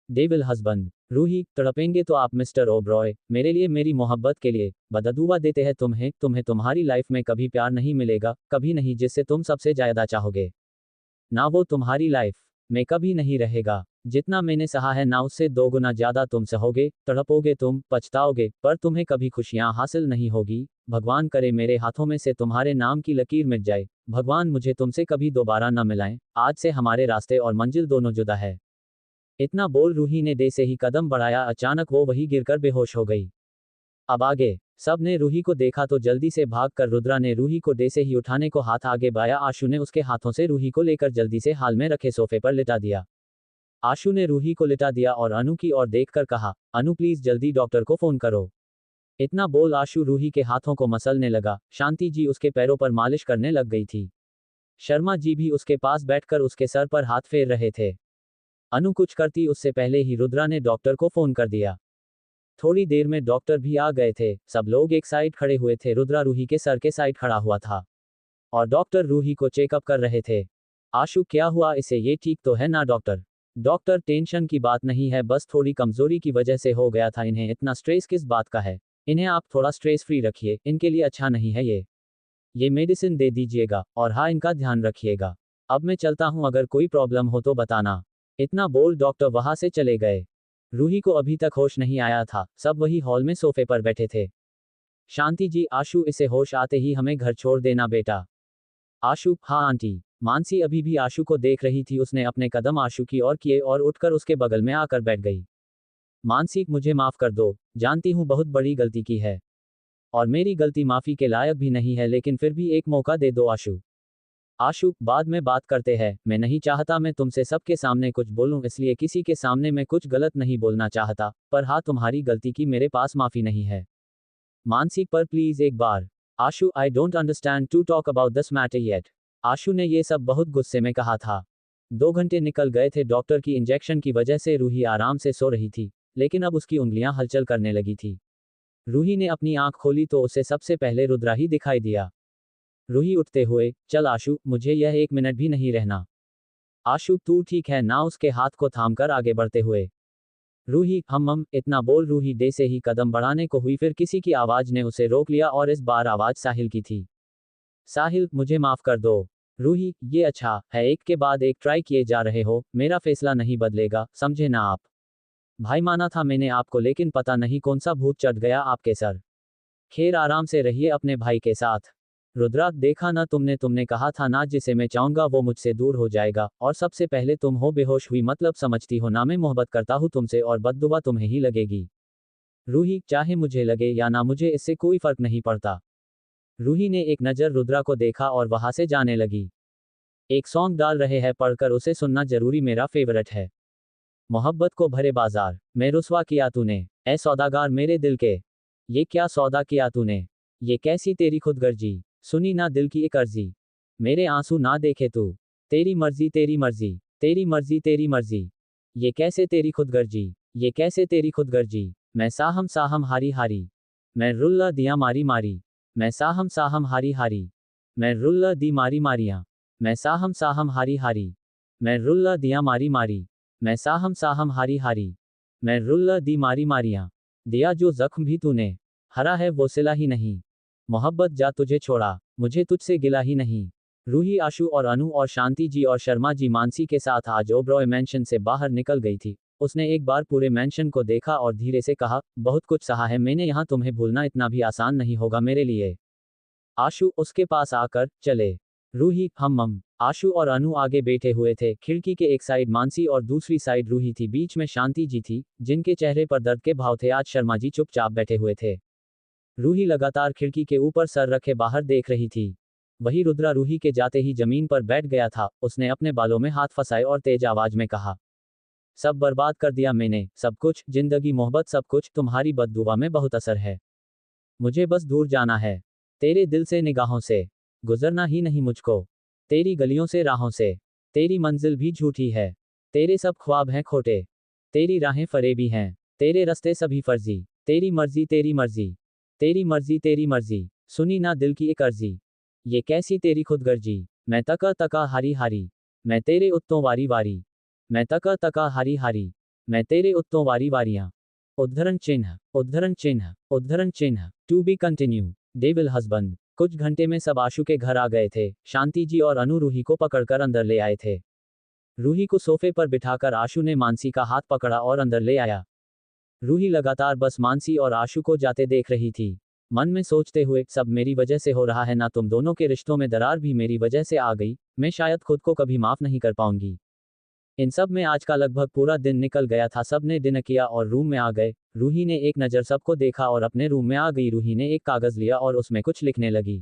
Devil husband. Ruhi, तड़पेंगे तो आप mister Oberoi, मेरे लिए, मेरी मोहब्बत के लिए। बददुआ देते हैं तुम्हें, तुम्हें तुम्हारी लाइफ में कभी प्यार नहीं मिलेगा, कभी नहीं, जिससे तुम सबसे ज्यादा चाहोगे। ना वो तुम्हारी लाइफ में कभी नहीं रहेगा। जितना मैंने सहा है ना उससे 2 गुना ज्यादा तुम सहोगे, तड़पोगे तुम, पछताओगे, पर तुम्हें कभी खुशियां हासिल नहीं होगी। भगवान करे मेरे हाथों में से तुम्हारे नाम की लकीर मिट जाए। भगवान मुझे तुमसे कभी दोबारा न मिलाएं। आज से हमारे रास्ते और मंजिल दोनों जुदा है। इतना बोल रूही ने दे से ही कदम बढ़ाया, अचानक वो वहीं गिरकर बेहोश हो गई। अब आगे। सब ने रूही को देखा तो जल्दी से भागकर रुद्रा ने रूही को डे से ही उठाने को हाथ आगे बढ़ाया। आशु ने उसके हाथों से रूही को लेकर जल्दी से हाल में रखे सोफे पर लिटा दिया। आशु ने रूही को लिटा दिया और अनु की ओर देखकर कहा, अनु प्लीज जल्दी डॉक्टर को फोन करो। इतना बोल आशु रूही के हाथों को मसलने लगा। शांति जी उसके पैरों पर मालिश करने लग गई थी। शर्मा जी भी उसके पास बैठकर उसके सर पर हाथ फेर रहे थे। अनु कुछ करती उससे पहले ही रुद्रा ने डॉक्टर को फोन कर दिया। थोड़ी देर में डॉक्टर भी आ गए थे। सब लोग एक साइड खड़े हुए थे। रुद्रा रूही के सर के साइड खड़ा हुआ था और डॉक्टर रूही को चेकअप कर रहे थे। आशु, क्या हुआ इसे, ये ठीक तो है ना डॉक्टर? डॉक्टर, टेंशन की बात नहीं है, बस थोड़ी कमजोरी की वजह से हो गया था इन्हें। इतना स्ट्रेस किस बात का है? इन्हें आप थोड़ा स्ट्रेस फ्री रखिए, इनके लिए अच्छा नहीं है ये मेडिसिन दे दीजिएगा और हाँ, इनका ध्यान रखिएगा। अब मैं चलता हूँ, अगर कोई प्रॉब्लम हो तो बताना। इतना बोल डॉक्टर वहां से चले गए। रूही को अभी तक होश नहीं आया था। सब वही हॉल में सोफे पर बैठे थे। शांति जी, आशु, इसे होश आते ही हमें घर छोड़ देना बेटा। आशु, हाँ आंटी। मानसी अभी भी आशु को देख रही थी। उसने अपने कदम आशु की ओर किए और उठकर उसके बगल में आकर बैठ गई। मानसी, मुझे माफ कर दो, जानती हूँ बहुत बड़ी गलती की है और मेरी गलती माफी के लायक भी नहीं है, लेकिन फिर भी एक मौका दे दो आशु। आशु, बाद में बात करते हैं। मैं नहीं चाहता मैं तुमसे सबके सामने कुछ बोलूं, इसलिए किसी के सामने मैं कुछ गलत नहीं बोलना चाहता, पर हाँ, तुम्हारी गलती की मेरे पास माफी नहीं है। मानसी, पर प्लीज एक बार। Ashu, I don't understand to talk about this matter yet. Ashu ने ये सब बहुत गुस्से में कहा था। 2 घंटे निकल गए थे। डॉक्टर की इंजेक्शन की वजह से रूही आराम से सो रही थी, लेकिन अब उसकी उंगलियां हलचल करने लगी थी। रूही ने अपनी आंख खोली तो उसे सबसे पहले रुद्रा ही दिखाई दिया। रूही उठते हुए, चल आशु, मुझे यह 1 मिनट भी नहीं रहना। आशु, तू ठीक है ना? उसके हाथ को थामकर आगे बढ़ते हुए। रूही, हम। इतना बोल रूही डे से ही कदम बढ़ाने को हुई, फिर किसी की आवाज ने उसे रोक लिया और इस बार आवाज साहिल की थी। साहिल, मुझे माफ कर दो। रूही, ये अच्छा है एक के बाद एक ट्राई किए जा रहे हो, मेरा फैसला नहीं बदलेगा, समझे ना आप? भाई, माना था मैंने आपको, लेकिन पता नहीं कौन सा भूत चढ़ गया आपके सर। खैर, आराम से रहिए अपने भाई के साथ। रुद्रा, देखा ना तुमने कहा था ना, जिसे मैं चाहूंगा वो मुझसे दूर हो जाएगा, और सबसे पहले तुम हो बेहोश हुई, मतलब समझती हो ना मैं मोहब्बत करता हूं तुमसे और बद्दुआ तुम्हें ही लगेगी। रूही, चाहे मुझे लगे या ना मुझे, इससे कोई फर्क नहीं पड़ता। रूही ने एक नज़र रुद्रा को देखा और वहां से जाने लगी। एक सॉन्ग डाल रहे हैं, पढ़कर उसे सुनना जरूरी, मेरा फेवरेट है। मोहब्बत को भरे बाजार में रुसवा किया तूने, ए सौदागार मेरे दिल के। ये क्या सौदा किया तूने, ये कैसी तेरी खुदगर्जी, सुनी ना दिल की एक अर्जी, मेरे आंसू ना देखे तू, तेरी मर्जी तेरी मर्जी, तेरी मर्जी तेरी मर्जी। ये कैसे तेरी खुदगर्जी, ये कैसे तेरी खुदगर्जी। मैं साहम साहम हारी हारी, मैं रुल्ला दिया मारी मारी, मैं साहम साहम हारी हारी, मैं रुल्ला दी मारी मारियां, मैं साहम साहम हारी हारी, मैं रुल्ला दिया मारी मारी, मैं साहम साहम हारी हारी, मैं रुल्ला दी मारी मारियां। दिया जो जख्म भी तूने, हरा है वो सिला ही नहीं, मोहब्बत जा तुझे छोड़ा, मुझे तुझसे गिला ही नहीं। रूही, आशु और अनु और शांति जी और शर्मा जी मानसी के साथ आज ओबरॉय मैंशन से बाहर निकल गई थी। उसने एक बार पूरे मैंशन को देखा और धीरे से कहा, बहुत कुछ सहा है मैंने यहाँ, तुम्हें भूलना इतना भी आसान नहीं होगा मेरे लिए। आशु उसके पास आकर चले। रूही, हम। आशु और अनु आगे बैठे हुए थे। खिड़की के एक साइड मानसी और दूसरी साइड रूही थी। बीच में शांति जी थी, जिनके चेहरे पर दर्द के भाव थे। आज शर्मा जी चुपचाप बैठे हुए थे। रूही लगातार खिड़की के ऊपर सर रखे बाहर देख रही थी। वही रुद्रा रूही के जाते ही जमीन पर बैठ गया था। उसने अपने बालों में हाथ फंसाए और तेज आवाज में कहा, सब बर्बाद कर दिया मैंने, सब कुछ, जिंदगी मोहब्बत सब कुछ, तुम्हारी बददुआ में बहुत असर है। मुझे बस दूर जाना है, तेरे दिल से निगाहों से, गुजरना ही नहीं मुझको, तेरी गलियों से राहों से। तेरी मंजिल भी झूठी है, तेरे सब ख्वाब हैं खोटे, तेरी राहें फरेबी हैं, तेरे रास्ते सभी फर्जी, तेरी मर्जी तेरी मर्जी, तेरी मर्जी तेरी मर्जी, सुनी ना दिल की एक अर्जी। ये कैसी तेरी खुदगर्जी, मैं तका तका हारी हारी, मैं तेरे उत्तों वारी वारी, मैं तका तका हारी हारी, मैं तेरे उत्तों वारी वारियां। उद्धरण चिन्ह, उद्धरण चिन्ह, उद्धरण चिन्ह। To be continue. Devil husband. कुछ घंटे में सब आशु के घर आ गए थे। शांति जी और अनु रूही को पकड़कर अंदर ले आए थे। रूही को सोफे पर बिठाकर आशु ने मानसी का हाथ पकड़ा और अंदर ले आया। रूही लगातार बस मानसी और आशु को जाते देख रही थी, मन में सोचते हुए सब मेरी वजह से हो रहा है ना, तुम दोनों के रिश्तों में दरार भी मेरी वजह से आ गई, मैं शायद खुद को कभी माफ नहीं कर पाऊंगी। इन सब में आज का लगभग पूरा दिन निकल गया था। सब ने डिनर किया और रूम में आ गए। रूही ने एक नज़र सबको देखा और अपने रूम में आ गई। रूही ने एक कागज लिया और उसमें कुछ लिखने लगी।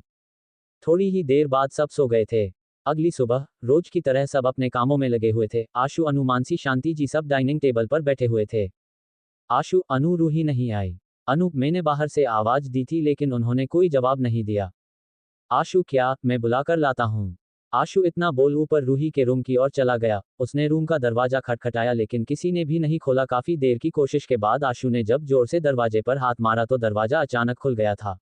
थोड़ी ही देर बाद सब सो गए थे। अगली सुबह रोज की तरह सब अपने कामों में लगे हुए थे। आशु, अनु, मानसी, शांति जी सब डाइनिंग टेबल पर बैठे हुए थे। आशु, अनु, रूही नहीं आई। अनु, मैंने बाहर से आवाज दी थी लेकिन उन्होंने कोई जवाब नहीं दिया। आशु, क्या मैं बुलाकर लाता हूँ? आशु इतना बोल ऊपर रूही के रूम की ओर चला गया। उसने रूम का दरवाजा खटखटाया लेकिन किसी ने भी नहीं खोला। काफी देर की कोशिश के बाद आशु ने जब जोर से दरवाजे पर हाथ मारा तो दरवाजा अचानक खुल गया था।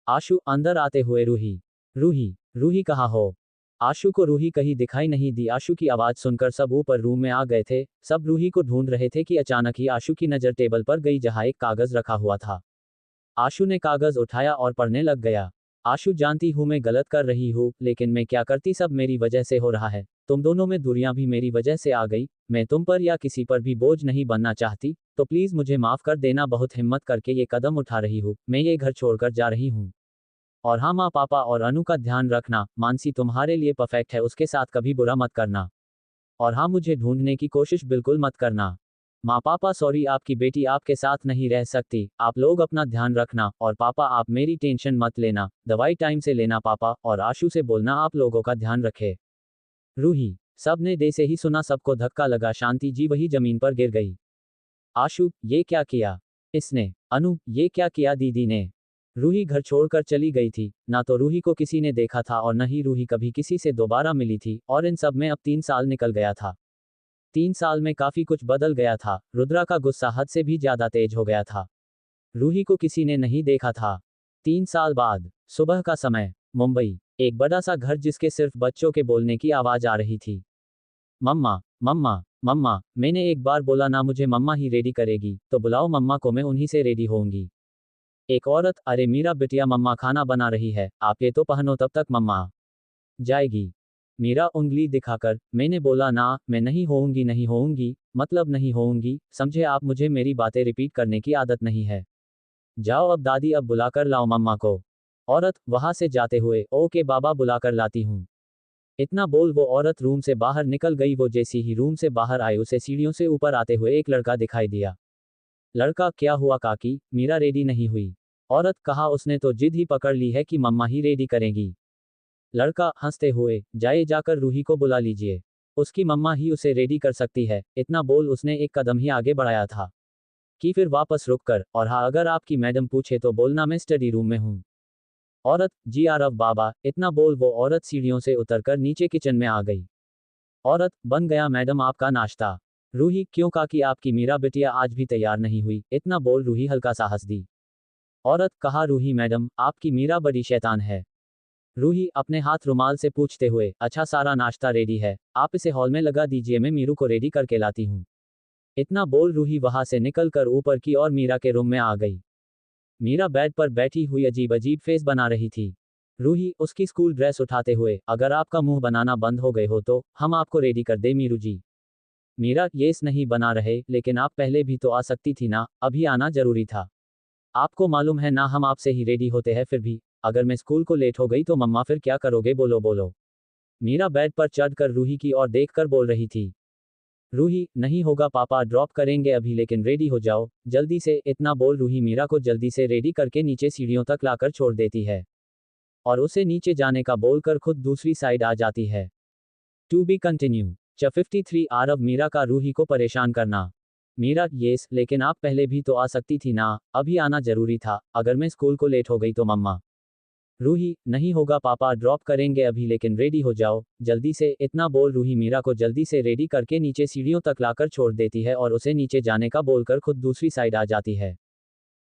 आशु अंदर आते हुए रूही, रूही, रूही कहाँ हो? आशु को रूही कहीं दिखाई नहीं दी। आशु की आवाज सुनकर सब ऊपर रूम में आ गए थे। सब रूही को ढूंढ रहे थे कि अचानक ही आशु की नजर टेबल पर गई जहां एक कागज रखा हुआ था। आशु ने कागज उठाया और पढ़ने लग गया। आशु, जानती हूँ मैं गलत कर रही हूँ लेकिन मैं क्या करती, सब मेरी वजह से हो रहा है। तुम दोनों में दूरियां भी मेरी वजह से आ गई। मैं तुम पर या किसी पर भी बोझ नहीं बनना चाहती, तो प्लीज मुझे माफ कर देना। बहुत हिम्मत करके ये कदम उठा रही हूँ। मैं ये घर छोड़कर जा रही हूँ। और हाँ, माँ पापा और अनु का ध्यान रखना। मानसी तुम्हारे लिए परफेक्ट है, उसके साथ कभी बुरा मत करना। और हाँ, मुझे ढूंढने की कोशिश बिल्कुल मत करना। माँ पापा सॉरी, आपकी बेटी आपके साथ नहीं रह सकती। आप लोग अपना ध्यान रखना। और पापा, आप मेरी टेंशन मत लेना, दवाई टाइम से लेना पापा। और आशु से बोलना आप लोगों का ध्यान रखे। रूही। सब ने दे से ही सुना। सबको धक्का लगा। शांति जी वही जमीन पर गिर गई। आशु, ये क्या किया इसने? अनु, ये क्या किया दीदी ने? रूही घर छोड़कर चली गई थी। ना तो रूही को किसी ने देखा था और न ही रूही कभी किसी से दोबारा मिली थी। और इन सब में अब 3 साल निकल गया था। 3 साल में काफी कुछ बदल गया था। रुद्रा का गुस्सा हद से भी ज्यादा तेज हो गया था। रूही को किसी ने नहीं देखा था। 3 साल बाद सुबह का समय, मुंबई। एक बड़ा सा घर जिसके सिर्फ बच्चों के बोलने की आवाज आ रही थी। मम्मा, मम्मा, मम्मा, मैंने एक बार बोला ना मुझे मम्मा ही रेडी करेगी, तो बुलाओ मम्मा को, मैं उन्हीं से रेडी होऊंगी। एक औरत, अरे मीरा बिटिया, मम्मा खाना बना रही है, आप ये तो पहनो तब तक मम्मा आ जाएगी। मीरा उंगली दिखाकर, मैंने बोला ना, मैं नहीं होऊंगी, नहीं होऊंगी, मतलब नहीं होऊंगी, समझे आप? मुझे मेरी बातें रिपीट करने की आदत नहीं है। जाओ अब दादी, अब बुलाकर लाओ मम्मा को। औरत वहां से जाते हुए, ओके बाबा, बुलाकर लाती हूँ। इतना बोल वो औरत रूम से बाहर निकल गई। वो जैसी ही रूम से बाहर आई उसे सीढ़ियों से ऊपर आते हुए एक लड़का दिखाई दिया। लड़का, क्या हुआ काकी, मीरा रेडी नहीं हुई? औरत, कहा उसने तो जिद ही पकड़ ली है कि मम्मा ही रेडी करेंगी। लड़का हंसते हुए, जाए जाकर रूही को बुला लीजिए, उसकी मम्मा ही उसे रेडी कर सकती है। इतना बोल उसने एक कदम ही आगे बढ़ाया था कि फिर वापस रुककर, और हाँ, अगर आपकी मैडम पूछे तो बोलना मैं स्टडी रूम में हूँ। औरत, जी आरव बाबा। इतना बोल वो औरत सीढ़ियों से उतरकर नीचे किचन में आ गई। औरत, बन गया मैडम आपका नाश्ता। रूही, क्यों काकी, आपकी मीरा बिटिया आज भी तैयार नहीं हुई? इतना बोल रूही हल्का सा हंस दी। औरत, कहा रूही मैडम, आपकी मीरा बड़ी शैतान है। रूही अपने हाथ रुमाल से पूछते हुए, अच्छा सारा नाश्ता रेडी है, आप इसे हॉल में लगा दीजिए, मैं मीरू को रेडी करके लाती हूँ। इतना बोल रूही वहां से निकलकर ऊपर की और मीरा के रूम में आ गई। मीरा बेड पर बैठी हुई अजीब अजीब फेस बना रही थी। रूही उसकी स्कूल ड्रेस उठाते हुए, अगर आपका मुंह बनाना बंद हो गए हो तो हम आपको रेडी कर दे मीरू जी। मीरा, येस नहीं बना रहे, लेकिन आप पहले भी तो आ सकती थी ना, अभी आना जरूरी था। आपको मालूम है ना हम आपसे ही रेडी होते हैं, फिर भी अगर मैं स्कूल को लेट हो गई तो मम्मा फिर क्या करोगे, बोलो बोलो। मीरा बेड पर चढ़कर रूही की ओर देखकर बोल रही थी। रूही, नहीं होगा पापा, ड्रॉप करेंगे अभी, लेकिन रेडी हो जाओ जल्दी से। इतना बोल रूही मीरा को जल्दी से रेडी करके नीचे सीढ़ियों तक लाकर छोड़ देती है और उसे नीचे जाने का बोलकर खुद दूसरी साइड आ जाती है। To be continue. Chapter 53 Aarav Meera का रूही को परेशान करना। मीरा, येस, लेकिन आप पहले भी तो आ सकती थी ना, अभी आना जरूरी था, अगर मैं स्कूल को लेट हो गई तो मम्मा। रूही, नहीं होगा पापा, ड्रॉप करेंगे अभी, लेकिन रेडी हो जाओ जल्दी से। इतना बोल रूही मीरा को जल्दी से रेडी करके नीचे सीढ़ियों तक लाकर छोड़ देती है और उसे नीचे जाने का बोलकर खुद दूसरी साइड आ जाती है।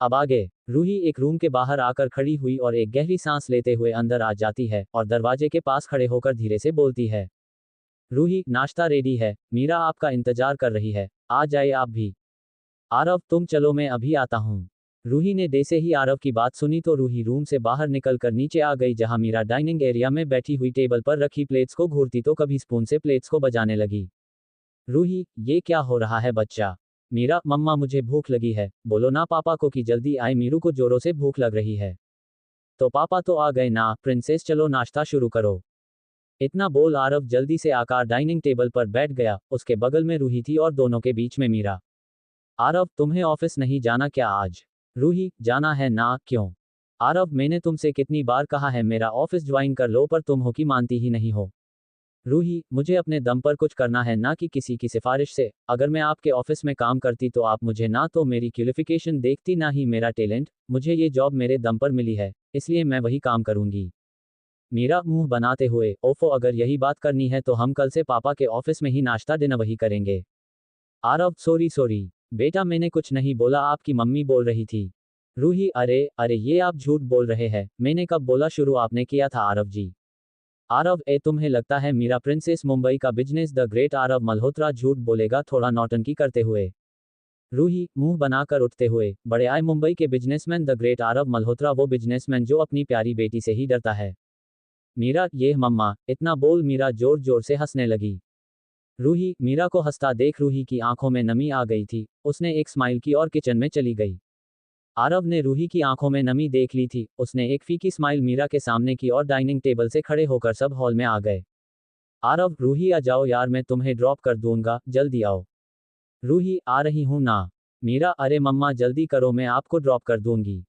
अब आगे, रूही एक रूम के बाहर आकर खड़ी हुई और एक गहरी सांस लेते हुए अंदर आ जाती है और दरवाजे के पास खड़े होकर धीरे से बोलती है, रूही, नाश्ता रेडी है, मीरा आपका इंतजार कर रही है, आ जाए आप भी। आरव, तुम चलो मैं अभी आता हूँ। रूही ने जैसे ही आरव की बात सुनी तो रूही रूम से बाहर निकलकर नीचे आ गई जहां मीरा डाइनिंग एरिया में बैठी हुई टेबल पर रखी प्लेट्स को घूरती तो कभी स्पून से प्लेट्स को बजाने लगी। रूही, ये क्या हो रहा है बच्चा? मीरा, मम्मा मुझे भूख लगी है, बोलो ना पापा को कि जल्दी आए, मीरू को जोरों से भूख लग रही है। तो पापा तो आ गए ना, प्रिंसेस चलो नाश्ता शुरू करो। इतना बोल आरव जल्दी से आकर डाइनिंग टेबल पर बैठ गया, उसके बगल में रूही थी और दोनों के बीच में मीरा। आरव, तुम्हें ऑफिस नहीं जाना क्या आज? रूही, जाना है ना, क्यों? आरव, मैंने तुमसे कितनी बार कहा है मेरा ऑफिस ज्वाइन कर लो पर तुम हो कि मानती ही नहीं हो। रूही, मुझे अपने दम पर कुछ करना है ना कि किसी की सिफारिश से, अगर मैं आपके ऑफिस में काम करती तो आप मुझे ना तो मेरी क्वालिफिकेशन देखती ना ही मेरा टैलेंट, मुझे ये जॉब मेरे दम पर मिली है, इसलिए मैं वही काम करूंगी। मीरा मुंह बनाते हुए, ओफो अगर यही बात करनी है तो हम कल से पापा के ऑफिस में ही नाश्ता डिनर वही करेंगे। आरव, सॉरी सॉरी बेटा, मैंने कुछ नहीं बोला, आपकी मम्मी बोल रही थी। रूही, अरे अरे ये आप झूठ बोल रहे हैं, मैंने कब बोला, शुरू आपने किया था आरव जी। आरव, तुम्हें लगता है मीरा प्रिंसेस मुंबई का business the great Aarav Malhotra झूठ बोलेगा थोड़ा नौटंकी करते हुए? रूही, मुंह बनाकर उठते हुए, बड़े आए मुंबई के businessman the great Aarav Malhotra, वो बिजनेसमैन जो अपनी प्यारी बेटी से ही डरता है। मीरा, ये मम्मा, इतना बोल मीरा जोर जोर से हंसने लगी। रूही, मीरा को हंसता देख रूही की आंखों में नमी आ गई थी, उसने एक स्माइल की और किचन में चली गई। आरव ने रूही की आंखों में नमी देख ली थी, उसने एक फीकी स्माइल मीरा के सामने की और डाइनिंग टेबल से खड़े होकर सब हॉल में आ गए। आरव, रूही आ जाओ यार, मैं तुम्हें ड्रॉप कर दूंगा, जल्दी आओ। रूही, आ रही हूं ना। मीरा, अरे मम्मा जल्दी करो, मैं आपको ड्रॉप कर दूंगी।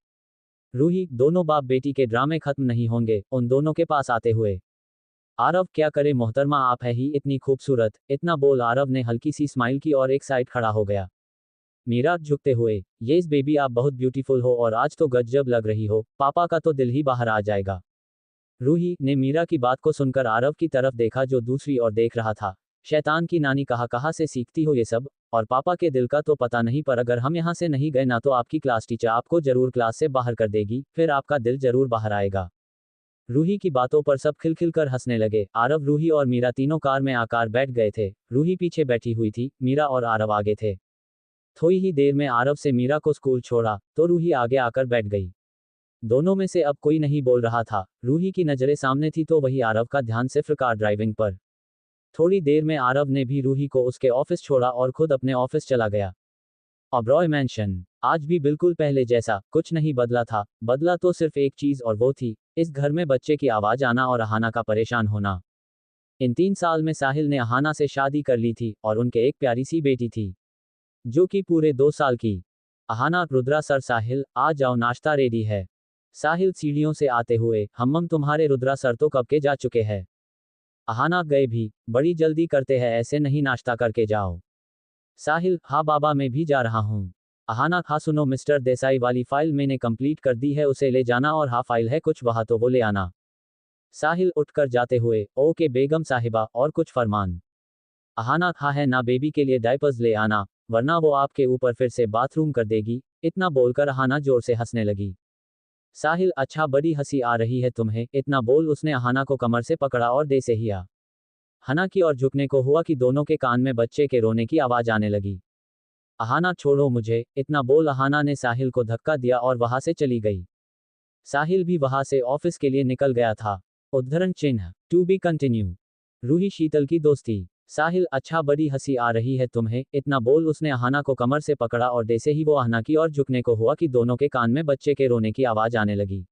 रूही, दोनों बाप बेटी के ड्रामे खत्म नहीं होंगे उन दोनों के पास आते हुए। आरव, क्या करे मोहतरमा, आप है ही इतनी खूबसूरत, इतना बोल आरव ने हल्की सी स्माइल की और एक साइड खड़ा हो गया। मीरा झुकते हुए, येस बेबी आप बहुत ब्यूटीफुल हो और आज तो गजब लग रही हो, पापा का तो दिल ही बाहर आ जाएगा। रूही ने मीरा की बात को सुनकर आरव की तरफ देखा जो दूसरी ओर देख रहा था। शैतान की नानी, कहाँ से सीखती हो ये सब? और पापा के दिल का तो पता नहीं, पर अगर हम यहाँ से नहीं गए ना तो आपकी क्लास टीचर आपको जरूर क्लास से बाहर कर देगी, फिर आपका दिल जरूर बाहर आएगा। रूही की बातों पर सब खिलखिल हंसने लगे। आरव, रूही और मीरा तीनों कार में आकर बैठ गए थे। रूही पीछे बैठी हुई थी, मीरा और आरव आगे थे। थोड़ी ही देर में आरव से मीरा को स्कूल छोड़ा तो रूही आगे आकर बैठ गई। दोनों में से अब कोई नहीं बोल रहा था, रूही की नजरें सामने थी तो वही आरव का ध्यान सिर्फ कार ड्राइविंग पर। थोड़ी देर में आरव ने भी रूही को उसके ऑफिस छोड़ा और खुद अपने ऑफिस चला गया। ओबरॉय मैंशन आज भी बिल्कुल पहले जैसा, कुछ नहीं बदला था, बदला तो सिर्फ एक चीज और वो थी इस घर में बच्चे की आवाज आना और अहाना का परेशान होना। इन 3 साल में साहिल ने अहाना से शादी कर ली थी और उनके एक प्यारी सी बेटी थी जो कि पूरे 2 साल की। अहाना, रुद्रा सर, साहिल आ जाओ नाश्ता रेडी है। साहिल सीढ़ियों से आते हुए, हम तुम्हारे रुद्रा सर तो कब के जा चुके हैं। अहाना, गए भी, बड़ी जल्दी करते हैं, ऐसे नहीं नाश्ता करके जाओ। साहिल, हाँ बाबा मैं भी जा रहा हूँ। अहाना, हाँ सुनो मिस्टर देसाई, वाली फाइल मैंने कंप्लीट कर दी है, उसे ले जाना, और हाँ फाइल है कुछ वहाँ तो वो ले आना। साहिल उठकर जाते हुए, ओके बेगम साहिबा, और कुछ फरमान? अहाना, हाँ है ना, बेबी के लिए डायपर्स ले आना, वरना वो आपके ऊपर फिर से बाथरूम कर देगी। इतना बोलकर अहाना जोर से हंसने लगी। साहिल, अच्छा बड़ी हंसी आ रही है तुम्हें, इतना बोल उसने अहाना को कमर से पकड़ा और दे से ही आ हना की और झुकने को हुआ कि दोनों के कान में बच्चे के रोने की आवाज आने लगी। अहाना, छोड़ो मुझे, इतना बोल अहाना ने साहिल को धक्का दिया और वहां से चली गई। साहिल भी वहां से ऑफिस के लिए निकल गया था। उद्धरण चिन्ह टू बी कंटिन्यू। रूही शीतल की दोस्ती। साहिल, अच्छा बड़ी हंसी आ रही है तुम्हें, इतना बोल उसने अहाना को कमर से पकड़ा और जैसे ही वो अहाना की और झुकने को हुआ कि दोनों के कान में बच्चे के रोने की आवाज आने लगी।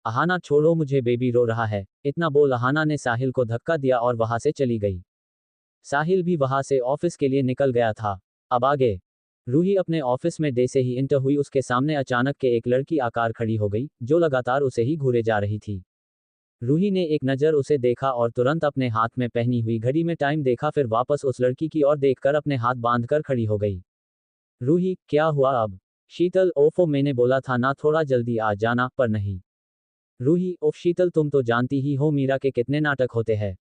अहाना, छोड़ो मुझे, बेबी रो रहा है, इतना बोल अहाना ने साहिल को धक्का दिया और वहां से चली गई। साहिल भी वहां से ऑफिस के लिए निकल गया था। अब आगे। रूही अपने ऑफिस में जैसे ही इंटर हुई उसके सामने अचानक के एक लड़की आकार खड़ी हो गई जो लगातार उसे ही घूरे जा रही थी। रूही ने एक नज़र उसे देखा और तुरंत अपने हाथ में पहनी हुई घड़ी में टाइम देखा, फिर वापस उस लड़की की ओर देखकर अपने हाथ बांधकर खड़ी हो गई। रूही, क्या हुआ अब? शीतल, ओफो मैंने बोला था ना थोड़ा जल्दी आ जाना, पर नहीं। रूही, ओफ शीतल, तुम तो जानती ही हो मीरा के कितने नाटक होते हैं,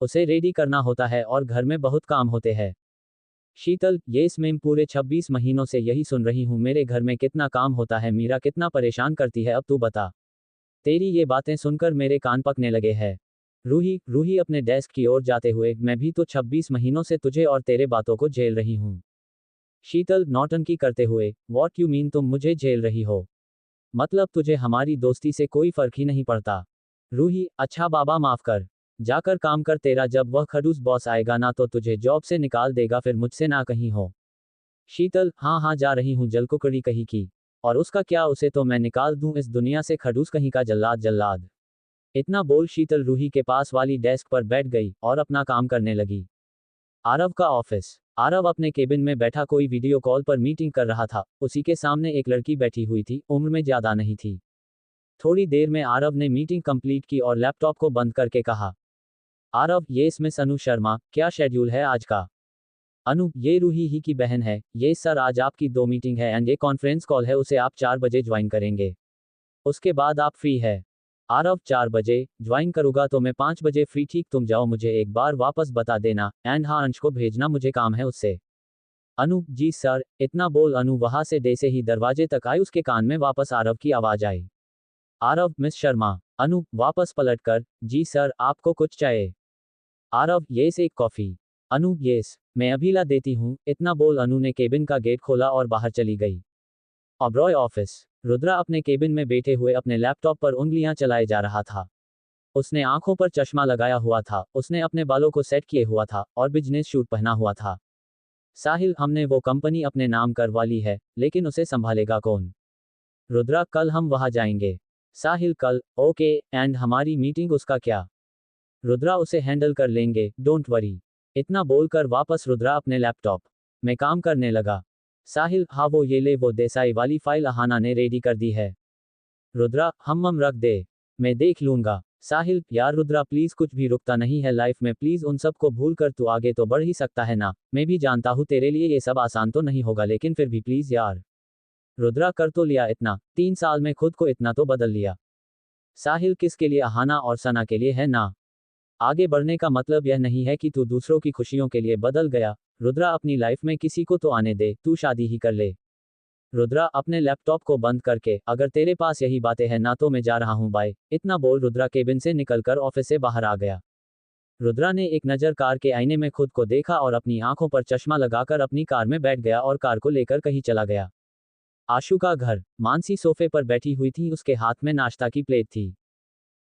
उसे रेडी करना होता है और घर में बहुत काम होते हैं। शीतल, येस मैम, पूरे 26 महीनों से यही सुन रही हूँ, मेरे घर में कितना काम होता है, मीरा कितना परेशान करती है, अब तू बता। तेरी ये बातें सुनकर मेरे कान पकने लगे हैं। रूही रूही अपने डेस्क की ओर जाते हुए, मैं भी तो 26 महीनों से तुझे और तेरे बातों को झेल रही हूँ। शीतल नौटंकी करते हुए, वॉट यू मीन तुम मुझे झेल रही हो? मतलब तुझे हमारी दोस्ती से कोई फर्क ही नहीं पड़ता। रूही, अच्छा बाबा माफ कर। जाकर काम कर, तेरा जब वह खड़ूस बॉस आएगा ना तो तुझे जॉब से निकाल देगा, फिर मुझसे ना कहीं हो। शीतल, हाँ हाँ जा रही हूँ, जलकुकड़ी कहीं की। और उसका क्या, उसे तो मैं निकाल दूं इस दुनिया से, खड़ूस कहीं का जल्लाद जल्लाद। इतना बोल शीतल रूही के पास वाली डेस्क पर बैठ गई और अपना काम करने लगी। आरव का ऑफिस। आरव अपने केबिन में बैठा कोई वीडियो कॉल पर मीटिंग कर रहा था। उसी के सामने एक लड़की बैठी हुई थी, उम्र में ज्यादा नहीं थी। थोड़ी देर में आरव ने मीटिंग कंप्लीट की और लैपटॉप को बंद करके कहा, आरव, ये मिस अनु शर्मा, क्या शेड्यूल है आज का? अनु, ये रूही ही की बहन है। ये सर, आज आपकी 2 मीटिंग है एंड ये कॉन्फ्रेंस कॉल है, उसे आप 4 बजे ज्वाइन करेंगे। उसके बाद आप फ्री है। आरव, 4 बजे ज्वाइन करूंगा तो मैं 5 बजे फ्री, ठीक, तुम जाओ, मुझे एक बार वापस बता देना, एंड हाँ, अंश को भेजना, मुझे काम है उससे। अनु, जी सर। इतना बोल अनु वहां से जैसे ही दरवाजे तक आई, उसके कान में वापस आरव की आवाज आई। आरव, मिस शर्मा। अनु वापस पलटकर, जी सर, आपको कुछ चाहिए? आरव, येस, एक कॉफी। अनु, येस, मैं अभी ला देती हूँ। इतना बोल अनु ने केबिन का गेट खोला और बाहर चली गई। ओबरॉय ऑफिस। रुद्रा अपने केबिन में बैठे हुए अपने लैपटॉप पर उंगलियां चलाए जा रहा था। उसने आंखों पर चश्मा लगाया हुआ था, उसने अपने बालों को सेट किए हुआ था और बिजनेस सूट पहना हुआ था। साहिल, हमने वो कंपनी अपने नाम करवा ली है, लेकिन उसे संभालेगा कौन? रुद्रा, कल हम वहां जाएंगे। साहिल, कल? ओके, एंड हमारी मीटिंग, उसका क्या? रुद्रा, उसे हैंडल कर लेंगे, डोंट वरी। इतना बोलकर वापस रुद्रा अपने लैपटॉप में काम करने लगा। साहिल, हाँ वो ये ले, वो देसाई वाली फाइल अहाना ने रेडी कर दी है। रुद्रा, हम रख दे, मैं देख लूंगा। साहिल, यार रुद्रा प्लीज, कुछ भी रुकता नहीं है लाइफ में, प्लीज उन सब को भूल कर तू आगे तो बढ़ ही सकता है ना। मैं भी जानता हूँ तेरे लिए ये सब आसान तो नहीं होगा, लेकिन फिर भी प्लीज यार। रुद्रा, कर तो लिया इतना, 3 साल में खुद को इतना तो बदल लिया। साहिल, किसके लिए? अहाना और सना के लिए है ना। आगे बढ़ने का मतलब यह नहीं है कि तू दूसरों की खुशियों के लिए बदल गया। रुद्रा, अपनी लाइफ में किसी को तो आने दे, तू शादी ही कर ले। रुद्रा, अपने लैपटॉप को बंद करके, अगर तेरे पास यही बातें हैं ना तो मैं जा रहा हूं, बाय। इतना बोल रुद्रा केबिन से निकलकर ऑफिस से बाहर आ गया। रुद्रा ने एक नज़र कार के आईने में खुद को देखा और अपनी आंखों पर चश्मा लगाकर अपनी कार में बैठ गया और कार को लेकर कहीं चला गया। आशु का घर। मानसी सोफे पर बैठी हुई थी, उसके हाथ में नाश्ता की प्लेट थी।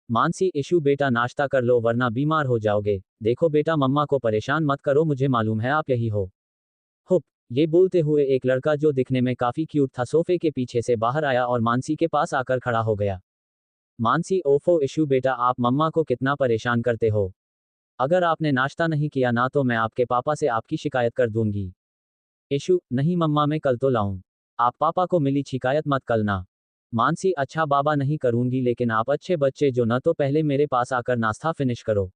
मानसी, इशू बेटा नाश्ता कर लो वरना बीमार हो जाओगे। देखो बेटा, मम्मा को परेशान मत करो, मुझे मालूम है आप यही हो। हुप। ये बोलते हुए एक लड़का जो दिखने में काफी क्यूट था सोफे के पीछे से बाहर आया और मानसी के पास आकर खड़ा हो गया। मानसी, ओफो इशू बेटा, आप मम्मा को कितना परेशान करते हो। अगर आपने नाश्ता नहीं किया ना तो मैं आपके पापा से आपकी शिकायत कर दूंगी। इशू, नहीं मम्मा, मैं कल तो लाऊं। आप पापा को मिली शिकायत मत करना। मानसी, अच्छा बाबा, नहीं करूंगी, लेकिन आप अच्छे बच्चे जो न, तो पहले मेरे पास आकर नाश्ता फिनिश करो।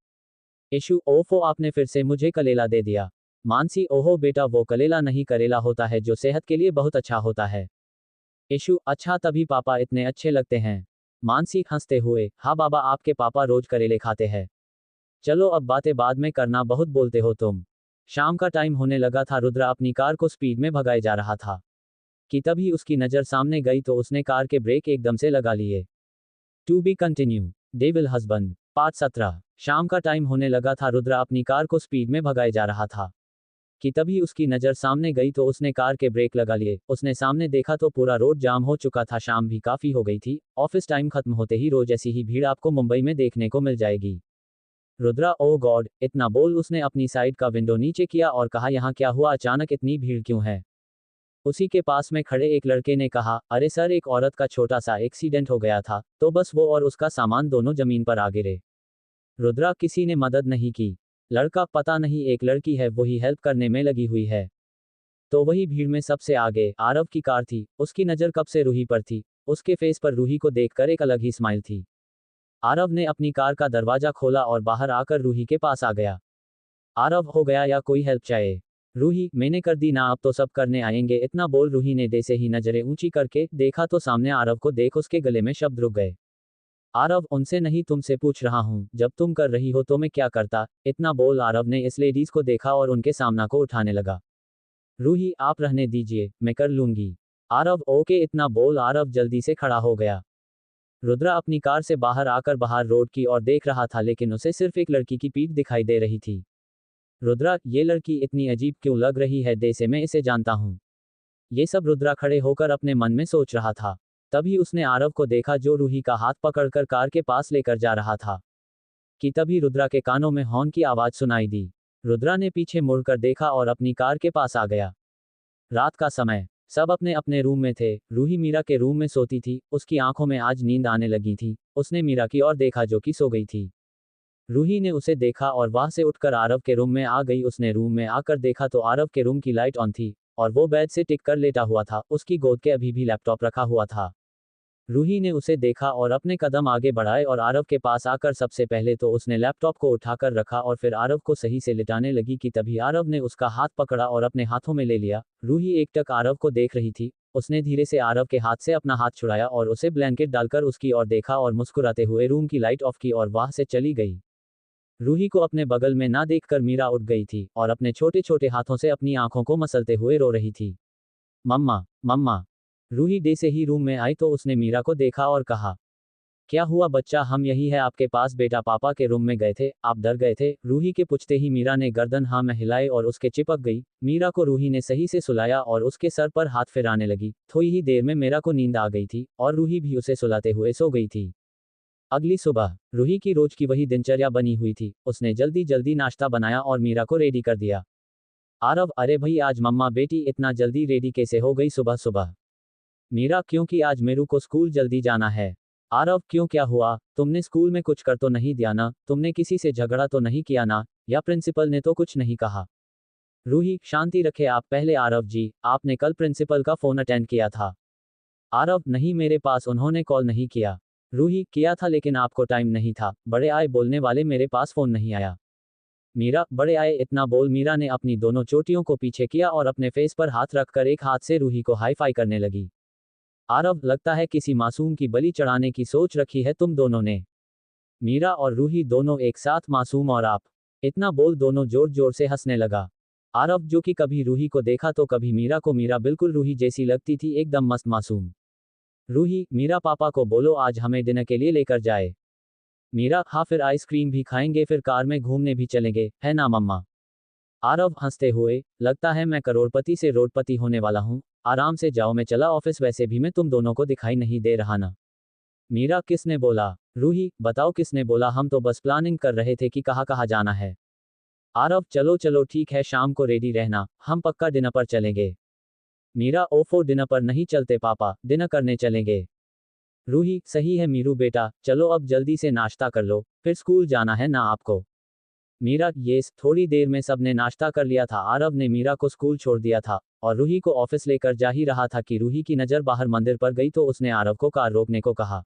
इशू, ओफो, आपने फिर से मुझे कलेला दे दिया। मानसी, ओहो बेटा, वो कलेला नहीं करेला होता है जो सेहत के लिए बहुत अच्छा होता है। इशू, अच्छा तभी पापा इतने अच्छे लगते हैं। मानसी हंसते हुए, हाँ बाबा, आपके पापा रोज करेले खाते हैं। चलो अब बातें बाद में करना, बहुत बोलते हो तुम। शाम का टाइम होने लगा था, रुद्रा अपनी कार को स्पीड में भगाए जा रहा था कि तभी उसकी नज़र सामने गई तो उसने कार के ब्रेक एकदम से लगा लिए। To be continue. Devil husband, part 17। शाम का टाइम होने लगा था, रुद्रा अपनी कार को स्पीड में भगाए जा रहा था कि तभी उसकी नज़र सामने गई तो उसने कार के ब्रेक लगा लिए। उसने सामने देखा तो पूरा रोड जाम हो चुका था, शाम भी काफ़ी हो गई थी। ऑफिस टाइम खत्म होते ही रोज ऐसी ही भीड़ आपको मुंबई में देखने को मिल जाएगी। रुद्रा, ओह गॉड, इतना बोल उसने अपनी साइड का विंडो नीचे किया और कहा, यहाँ क्या हुआ, अचानक इतनी भीड़ क्यों है? उसी के पास में खड़े एक लड़के ने कहा, अरे सर, एक औरत का छोटा सा एक्सीडेंट हो गया था, तो बस वो और उसका सामान दोनों जमीन पर आ गिरे। रुद्रा, किसी ने मदद नहीं की? लड़का, पता नहीं, एक लड़की है वही हेल्प करने में लगी हुई है। तो वही भीड़ में सबसे आगे आरव की कार थी, उसकी नज़र कब से रूही पर थी। उसके फेस पर रूही को देखकर एक अलग ही स्माइल थी। आरव ने अपनी कार का दरवाजा खोला और बाहर आकर रूही के पास आ गया। आरव, हो गया या कोई हेल्प चाहिए? रूही, मैंने कर दी ना, अब तो सब करने आएंगे। इतना बोल रूही ने जैसे ही नजरें ऊंची करके देखा तो सामने आरव को देख उसके गले में शब्द रुक गए। आरव, उनसे नहीं, तुमसे पूछ रहा हूँ, जब तुम कर रही हो तो मैं क्या करता। इतना बोल आरव ने इस लेडीज को देखा और उनके सामना को उठाने लगा। रूही, आप रहने दीजिए, मैं कर लूंगी। आरव, ओके। इतना बोल आरव जल्दी से खड़ा हो गया। रुद्रा अपनी कार से बाहर आकर बाहर रोड की ओर देख रहा था, लेकिन उसे सिर्फ एक लड़की की पीठ दिखाई दे रही थी। रुद्रा, ये लड़की इतनी अजीब क्यों लग रही है, जैसे मैं इसे जानता हूँ। ये सब रुद्रा खड़े होकर अपने मन में सोच रहा था। तभी उसने आरव को देखा, जो रूही का हाथ पकड़कर कार के पास लेकर जा रहा था। कि तभी रुद्रा के कानों में हॉर्न की आवाज सुनाई दी। रुद्रा ने पीछे मुड़कर देखा और अपनी कार के पास आ गया। रात का समय, सब अपने अपने रूम में थे। रूही मीरा के रूम में सोती थी। उसकी आंखों में आज नींद आने लगी थी। उसने मीरा की ओर देखा, जो कि सो गई थी। रूही ने उसे देखा और वहां से उठकर आरव के रूम में आ गई। उसने रूम में आकर देखा तो आरव के रूम की लाइट ऑन थी और वो बेड से टिक कर लेटा हुआ था। उसकी गोद के अभी भी लैपटॉप रखा हुआ था। रूही ने उसे देखा और अपने कदम आगे बढ़ाए और आरव के पास आकर सबसे पहले तो उसने लैपटॉप को उठाकर रखा और फिर आरव को सही से लिटाने लगी। कि तभी आरव ने उसका हाथ पकड़ा और अपने हाथों में ले लिया। रूही एकटक आरव को देख रही थी। उसने धीरे से आरव के हाथ से अपना हाथ छुड़ाया और उसे ब्लैंकेट डालकर उसकी ओर देखा और मुस्कुराते हुए रूम की लाइट ऑफ की और वहां से चली गई। रूही को अपने बगल में ना देखकर मीरा उठ गई थी और अपने छोटे छोटे हाथों से अपनी आंखों को मसलते हुए रो रही थी। मम्मा, मम्मा। रूही डे से ही रूम में आई तो उसने मीरा को देखा और कहा, क्या हुआ बच्चा, हम यही है आपके पास। बेटा पापा के रूम में गए थे, आप डर गए थे। रूही के पूछते ही मीरा ने गर्दन हाँ में हिलाई और उसके चिपक गई। मीरा को रूही ने सही से सुलाया और उसके सर पर हाथ फिराने लगी। थोड़ी ही देर में मीरा को नींद आ गई थी और रूही भी उसे सुलाते हुए सो गई थी। अगली सुबह रूही की रोज की वही दिनचर्या बनी हुई थी। उसने जल्दी जल्दी नाश्ता बनाया और मीरा को रेडी कर दिया। आरव, अरे भाई आज मम्मा बेटी इतना जल्दी रेडी कैसे हो गई सुबह सुबह। मीरा, क्योंकि आज मेरू को स्कूल जल्दी जाना है। आरव, क्यों, क्या हुआ, तुमने स्कूल में कुछ कर तो नहीं दिया ना, तुमने किसी से झगड़ा तो नहीं किया ना, या प्रिंसिपल ने तो कुछ नहीं कहा। रूही, शांति रखे आप पहले। आरव जी, आपने कल प्रिंसिपल का फोन अटेंड किया था। आरव, नहीं, मेरे पास उन्होंने कॉल नहीं किया। रूही, किया था लेकिन आपको टाइम नहीं था। बड़े आए बोलने वाले, मेरे पास फोन नहीं आया। मीरा, बड़े आए इतना बोल। मीरा ने अपनी दोनों चोटियों को पीछे किया और अपने फेस पर हाथ रखकर एक हाथ से रूही को हाई फाई करने लगी। आरव, लगता है किसी मासूम की बलि चढ़ाने की सोच रखी है तुम दोनों ने। मीरा और रूही दोनों एक साथ, मासूम और आप। इतना बोल दोनों जोर जोर से हंसने लगा। आरव, जो कि कभी रूही को देखा तो कभी मीरा को, मीरा बिल्कुल रूही जैसी लगती थी, एकदम मस्त मासूम। रूही, मीरा पापा को बोलो आज हमें डिनर के लिए लेकर जाए। मीरा, हाँ, फिर आइसक्रीम भी खाएंगे, फिर कार में घूमने भी चलेंगे, है ना मम्मा। आरव हंसते हुए, लगता है मैं करोड़पति से रोडपति होने वाला हूँ। आराम से जाओ, मैं चला ऑफिस, वैसे भी मैं तुम दोनों को दिखाई नहीं दे रहा ना। मीरा, किसने बोला। रूही, बताओ किसने बोला, हम तो बस प्लानिंग कर रहे थे कि कहाँ कहाँ जाना है। आरव, चलो चलो ठीक है, शाम को रेडी रहना, हम पक्का डिनर पर चलेंगे। मीरा, ओफो, डिनर पर नहीं चलते पापा, डिनर करने चलेंगे। रूही, सही है मीरू बेटा, चलो अब जल्दी से नाश्ता कर लो, फिर स्कूल जाना है ना आपको। मीरा, येस। थोड़ी देर में सबने नाश्ता कर लिया था। आरव ने मीरा को स्कूल छोड़ दिया था और रूही को ऑफिस लेकर जा ही रहा था कि रूही की नज़र बाहर मंदिर पर गई तो उसने आरव को कार रोकने को कहा।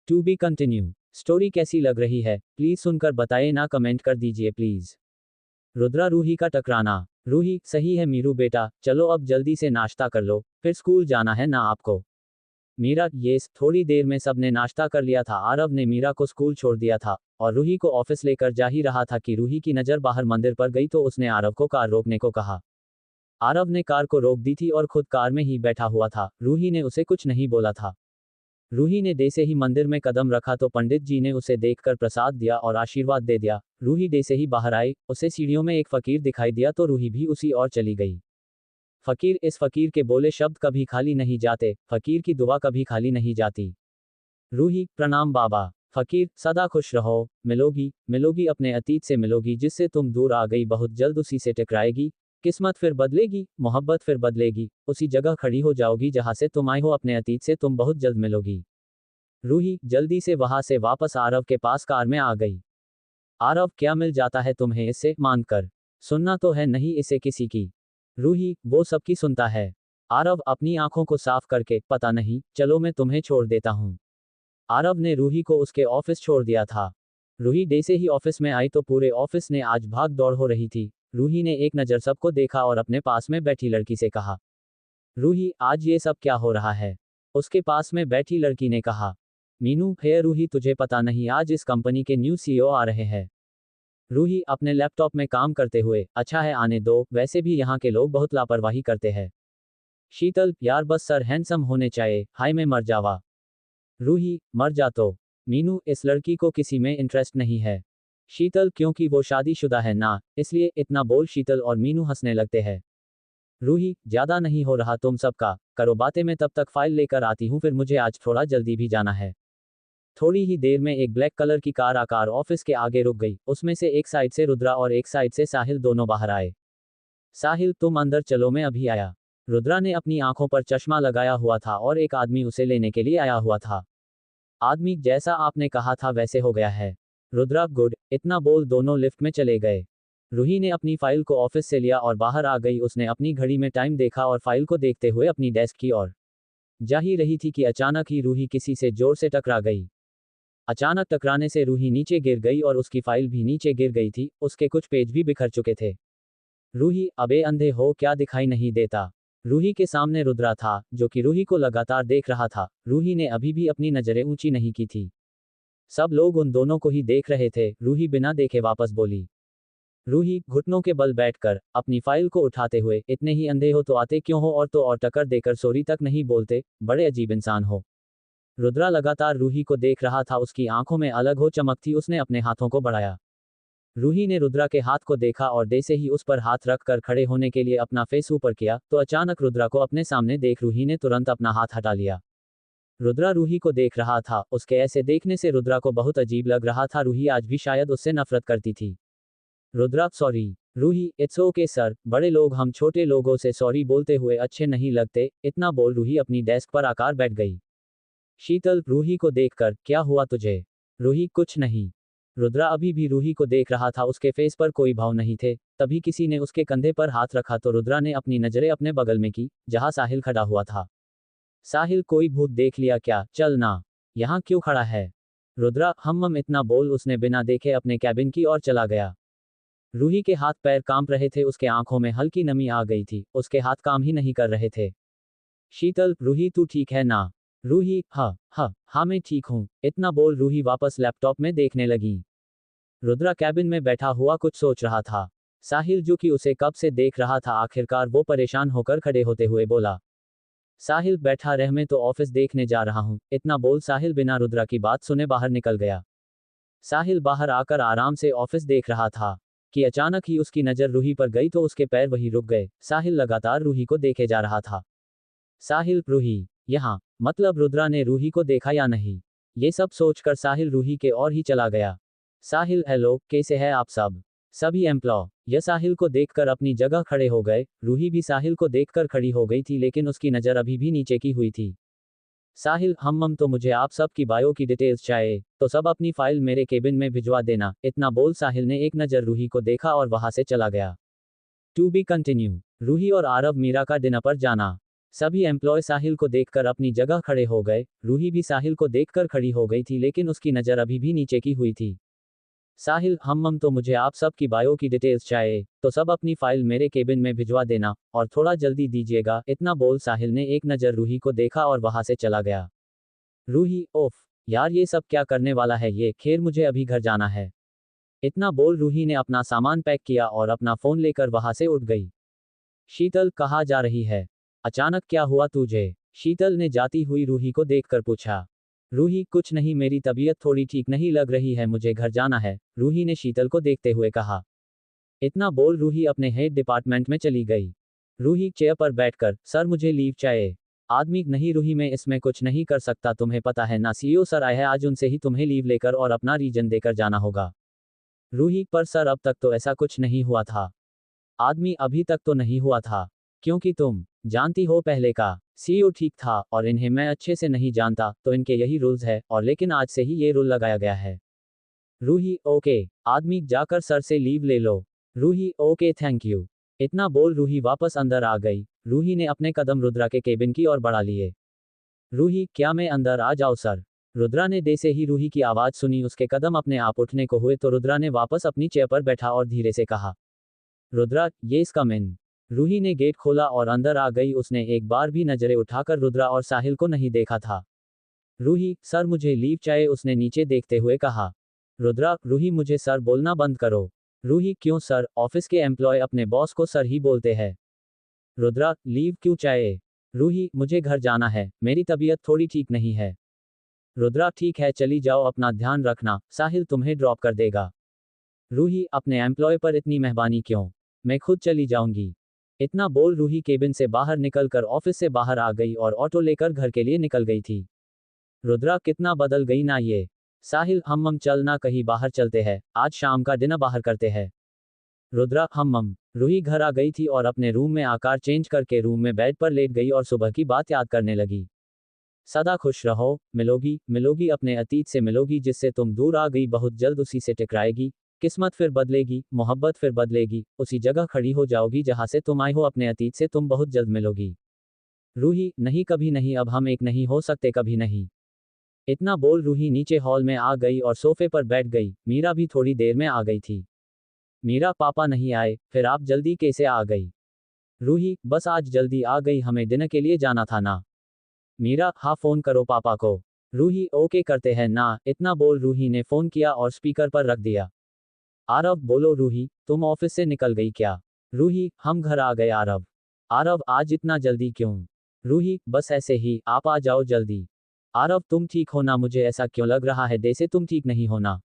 To be continue. स्टोरी कैसी लग रही है प्लीज सुनकर बताइए ना, कमेंट कर दीजिए प्लीज। रुद्रा रूही का टकराना। रूही, सही है मीरू बेटा, चलो अब जल्दी से नाश्ता कर लो, फिर स्कूल जाना है ना आपको। मीरा, येस। थोड़ी देर में सबने नाश्ता कर लिया था। आरव ने मीरा को स्कूल छोड़ दिया था और रूही को ऑफिस लेकर जा ही रहा था कि रूही की नज़र बाहर मंदिर पर गई तो उसने आरव को कार रोकने को कहा। आरव ने कार को रोक दी थी और खुद कार में ही बैठा हुआ था। रूही ने उसे कुछ नहीं बोला था। रूही ने जैसे ही मंदिर में कदम रखा तो पंडित जी ने उसे देखकर प्रसाद दिया और आशीर्वाद दे दिया। रूही जैसे ही बाहर आई, उसे सीढ़ियों में एक फकीर दिखाई दिया तो रूही भी उसी ओर चली गई। फकीर, इस फकीर के बोले शब्द कभी खाली नहीं जाते, फकीर की दुआ कभी खाली नहीं जाती। रूही, प्रणाम बाबा। फकीर, सदा खुश रहो, मिलोगी मिलोगी अपने अतीत से मिलोगी, जिससे तुम दूर आ गई बहुत जल्द उसी से टकराएगी। किस्मत फिर बदलेगी, मोहब्बत फिर बदलेगी, उसी जगह खड़ी हो जाओगी जहां से तुम आई हो, अपने अतीत से तुम बहुत जल्द मिलोगी। रूही जल्दी से वहां से वापस आरव के पास कार में आ गई। आरव, क्या मिल जाता है तुम्हें इससे, मानकर सुनना तो है नहीं इसे किसी की। रूही, वो सबकी सुनता है। आरव अपनी आंखों को साफ करके, पता नहीं, चलो मैं तुम्हें छोड़ देता हूँ। आरव ने रूही को उसके ऑफिस छोड़ दिया था। रूही जैसे ही ऑफिस में आई तो पूरे ऑफिस ने आज भाग दौड़ हो रही थी। रूही ने एक नज़र सबको देखा और अपने पास में बैठी लड़की से कहा, रूही, आज ये सब क्या हो रहा है। उसके पास में बैठी लड़की ने कहा, मीनू, हे रूही, तुझे पता नहीं आज इस कंपनी के न्यू सीईओ आ रहे हैं। रूही अपने लैपटॉप में काम करते हुए, अच्छा है आने दो, वैसे भी यहाँ के लोग बहुत लापरवाही करते हैं। शीतल, यार बस सर हैंडसम होने चाहिए, हाय मैं मर जावा। रूही, मर जा तो। मीनू, इस लड़की को किसी में इंटरेस्ट नहीं है। शीतल, क्योंकि वो शादीशुदा है ना, इसलिए। इतना बोल शीतल और मीनू हंसने लगते हैं। रूही, ज्यादा नहीं हो रहा तुम सबका, करो बातें, मैं तब तक फाइल लेकर आती हूँ, फिर मुझे आज थोड़ा जल्दी भी जाना है। थोड़ी ही देर में एक ब्लैक कलर की कार आकर ऑफिस के आगे रुक गई। उसमें से एक साइड से रुद्रा और एक साइड से साहिल दोनों बाहर आए। साहिल, तुम अंदर चलो, मैं अभी आया। रुद्रा ने अपनी आंखों पर चश्मा लगाया हुआ था और एक आदमी उसे लेने के लिए आया हुआ था। आदमी, जैसा आपने कहा था वैसे हो गया है। रुद्रा, गुड। इतना बोल दोनों लिफ्ट में चले गए। रूही ने अपनी फाइल को ऑफिस से लिया और बाहर आ गई। उसने अपनी घड़ी में टाइम देखा और फाइल को देखते हुए अपनी डेस्क की ओर जा ही रही थी कि अचानक ही रूही किसी से जोर से टकरा गई। अचानक टकराने से रूही नीचे गिर गई और उसकी फाइल भी नीचे गिर गई थी, उसके कुछ पेज भी बिखर चुके थे। रूही, अबे अंधे हो क्या, दिखाई नहीं देता? रूही के सामने रुद्रा था, जो कि रूही को लगातार देख रहा था। रूही ने अभी भी अपनी नजरें ऊंची नहीं की थी। सब लोग उन दोनों को ही देख रहे थे। रूही बिना देखे वापस बोली। रूही, घुटनों के बल बैठकर अपनी फाइल को उठाते हुए, इतने ही अंधे हो तो आते क्यों हो, और तो और टक्कर देकर सॉरी तक नहीं बोलते, बड़े अजीब इंसान हो। रुद्रा लगातार रूही को देख रहा था, उसकी आंखों में अलग हो चमक थी। उसने अपने हाथों को बढ़ाया। रूही ने रुद्रा के हाथ को देखा और जैसे ही उस पर हाथ रख कर खड़े होने के लिए अपना फेस ऊपर किया, तो अचानक रुद्रा को अपने सामने देख रूही ने तुरंत अपना हाथ हटा लिया। रुद्रा रूही को देख रहा था, उसके ऐसे देखने से रुद्रा को बहुत अजीब लग रहा था। रूही आज भी शायद उससे नफरत करती थी। Rudra, sorry. Ruhi, it's okay sir, बड़े लोग हम छोटे लोगों से सॉरी बोलते हुए अच्छे नहीं लगते। इतना बोल रूही अपनी डेस्क पर आकर बैठ गई। शीतल, रूही को देखकर, क्या हुआ तुझे? रूही, कुछ नहीं। रुद्रा अभी भी रूही को देख रहा था, उसके फेस पर कोई भाव नहीं थे। तभी किसी ने उसके कंधे पर हाथ रखा तो रुद्रा ने अपनी नजरें अपने बगल में की, जहां साहिल खड़ा हुआ था। साहिल, कोई भूत देख लिया क्या? चल ना। यहाँ क्यों खड़ा है? रुद्रा, हम इतना बोल उसने बिना देखे अपने कैबिन की ओर चला गया। रूही के हाथ पैर कांप रहे थे, उसके आंखों में हल्की नमी आ गई थी, उसके हाथ काम ही नहीं कर रहे थे। शीतल, रूही तू ठीक है ना? रूही, हाँ मैं ठीक हूँ। इतना बोल रूही वापस लैपटॉप में देखने लगी। रुद्रा कैबिन में बैठा हुआ कुछ सोच रहा था। साहिल, जो कि उसे कब से देख रहा था, आखिरकार वो परेशान होकर खड़े होते हुए बोला। साहिल, बैठा रह, मैं तो ऑफिस देखने जा रहा हूँ। इतना बोल साहिल बिना रुद्रा की बात सुने बाहर निकल गया। साहिल बाहर आकर आराम से ऑफिस देख रहा था कि अचानक ही उसकी नजर रूही पर गई तो उसके पैर वहीं रुक गए। साहिल लगातार रूही को देखे जा रहा था। साहिल, रूही यहाँ, मतलब रुद्रा ने रूही को देखा या नहीं, ये सब सोचकर साहिल रूही के और ही चला गया। साहिल, हेलो, कैसे हैं आप सब? सभी एम्प्लॉय यह साहिल को देखकर अपनी जगह खड़े हो गए। रूही भी साहिल को देखकर खड़ी हो गई थी, लेकिन उसकी नजर अभी भी नीचे की हुई थी। साहिल, हम तो मुझे आप सब की बायो की डिटेल्स चाहिए, तो सब अपनी फाइल मेरे केबिन में भिजवा देना। इतना बोल साहिल ने एक नज़र रूही को देखा और वहां से चला गया। To be continue. रूही और आरव मीरा का डिनर पर जाना। सभी एम्प्लॉय साहिल को देखकर अपनी जगह खड़े हो गए। रूही भी साहिल को देखकर खड़ी हो गई थी, लेकिन उसकी नज़र अभी भी नीचे की हुई थी। साहिल, हम तो मुझे आप सब की बायो की डिटेल्स चाहिए, तो सब अपनी फाइल मेरे केबिन में भिजवा देना, और थोड़ा जल्दी दीजिएगा। इतना बोल साहिल ने एक नज़र रूही को देखा और वहां से चला गया। रूही, ओफ यार, ये सब क्या करने वाला है ये, खैर मुझे अभी घर जाना है। इतना बोल रूही ने अपना सामान पैक किया और अपना फोन लेकर वहां से उठ गई। शीतल, कहाँ जा रही है? अचानक क्या हुआ तुझे? शीतल ने जाती हुई रूही को देखकर पूछा। रूही, कुछ नहीं, मेरी तबीयत थोड़ी ठीक नहीं लग रही है, मुझे घर जाना है, रूही ने शीतल को देखते हुए कहा। इतना बोल रूही अपने हेड डिपार्टमेंट में चली गई। रूही चेयर पर बैठकर, सर मुझे लीव चाहिए। आदमी, नहीं रूही, मैं इसमें कुछ नहीं कर सकता, तुम्हें पता है ना सीईओ सर आए हैं आज, उनसे ही तुम्हें लीव लेकर और अपना रीजन देकर जाना होगा। रूही, पर सर अब तक तो ऐसा कुछ नहीं हुआ था। आदमी, अभी तक तो नहीं हुआ था, क्योंकि तुम जानती हो पहले का सीईओ ठीक था और इन्हें मैं अच्छे से नहीं जानता, तो इनके यही रूल्स है, और लेकिन आज से ही ये रूल लगाया गया है। रूही, ओके। आदमी, जाकर सर से लीव ले लो। Ruhi, okay thank you. इतना बोल रूही वापस अंदर आ गई। रूही ने अपने कदम रुद्रा के केबिन की ओर बढ़ा लिए। रूही, क्या मैं अंदर आ जाऊं सर? रुद्रा ने जैसे ही रूही की आवाज सुनी, उसके कदम अपने आप उठने को हुए तो रुद्रा ने वापस अपनी चेयर पर बैठा और धीरे से कहा, रुद्रा, येस कम इन। रूही ने गेट खोला और अंदर आ गई। उसने एक बार भी नजरें उठाकर रुद्रा और साहिल को नहीं देखा था। रूही, सर मुझे लीव चाहिए, उसने नीचे देखते हुए कहा। रुद्रा, रूही मुझे सर बोलना बंद करो। रूही, क्यों सर, ऑफिस के एम्प्लॉय अपने बॉस को सर ही बोलते हैं। रुद्रा, लीव क्यों चाहिए? रूही, मुझे घर जाना है, मेरी तबीयत थोड़ी ठीक नहीं है। रुद्रा ठीक है चली जाओ अपना ध्यान रखना, साहिल तुम्हें ड्रॉप कर देगा। रूही अपने एम्प्लॉय पर इतनी मेहरबानी क्यों, मैं खुद चली जाऊंगी। इतना बोल रूही केबिन से बाहर निकलकर ऑफिस से बाहर आ गई और ऑटो लेकर घर के लिए निकल गई थी। रुद्रा कितना बदल गई ना ये। साहिल हम चल ना कहीं बाहर चलते हैं, आज शाम का डिनर बाहर करते हैं। रुद्रा हम रूही घर आ गई थी और अपने रूम में आकार चेंज करके रूम में बेड पर लेट गई और सुबह की बात याद करने लगी। सदा खुश रहो, मिलोगी मिलोगी अपने अतीत से मिलोगी जिससे तुम दूर आ गई, बहुत जल्द उसी से टकराएगी। किस्मत फिर बदलेगी, मोहब्बत फिर बदलेगी, उसी जगह खड़ी हो जाओगी जहां से तुम आई हो, अपने अतीत से तुम बहुत जल्द मिलोगी। रूही नहीं कभी नहीं, अब हम एक नहीं हो सकते कभी नहीं। इतना बोल रूही नीचे हॉल में आ गई और सोफे पर बैठ गई। मीरा भी थोड़ी देर में आ गई थी। मीरा पापा नहीं आए, फिर आप जल्दी कैसे आ गई। रूही बस आज जल्दी आ गई, हमें डिनर के लिए जाना था ना। मीरा हाँ फोन करो पापा को। रूही ओके करते हैं ना। इतना बोल रूही ने फोन किया और स्पीकर पर रख दिया। आरव बोलो रूही, तुम ऑफिस से निकल गई क्या। रूही हम घर आ गए आरव। आरव आज इतना जल्दी क्यों। रूही बस ऐसे ही, आप आ जाओ जल्दी। आरव तुम ठीक हो ना, मुझे ऐसा क्यों लग रहा है जैसे तुम ठीक नहीं हो ना।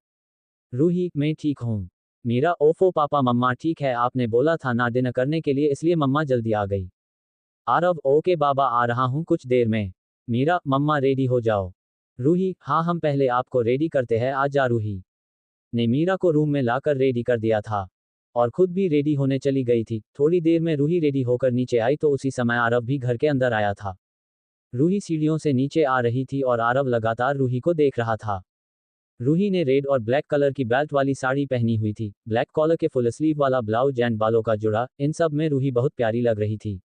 रूही मैं ठीक हूँ। मीरा ओफो पापा मम्मा ठीक है, आपने बोला था ना डिनर करने के लिए, इसलिए मम्मा जल्दी आ गई। आरव ओके बाबा आ रहा हूँ कुछ देर में। मीरा मम्मा रेडी हो जाओ। रूही हाँ हम पहले आपको रेडी करते हैं, आ जा। रूही ने मीरा को रूम में लाकर रेडी कर दिया था और खुद भी रेडी होने चली गई थी। थोड़ी देर में रूही रेडी होकर नीचे आई तो उसी समय आरव भी घर के अंदर आया था। रूही सीढ़ियों से नीचे आ रही थी और आरव लगातार रूही को देख रहा था। रूही ने रेड और ब्लैक कलर की बेल्ट वाली साड़ी पहनी हुई थी, ब्लैक कॉलर के फुल स्लीव वाला ब्लाउज एंड बालों का जुड़ा, इन सब में रूही बहुत प्यारी लग रही थी।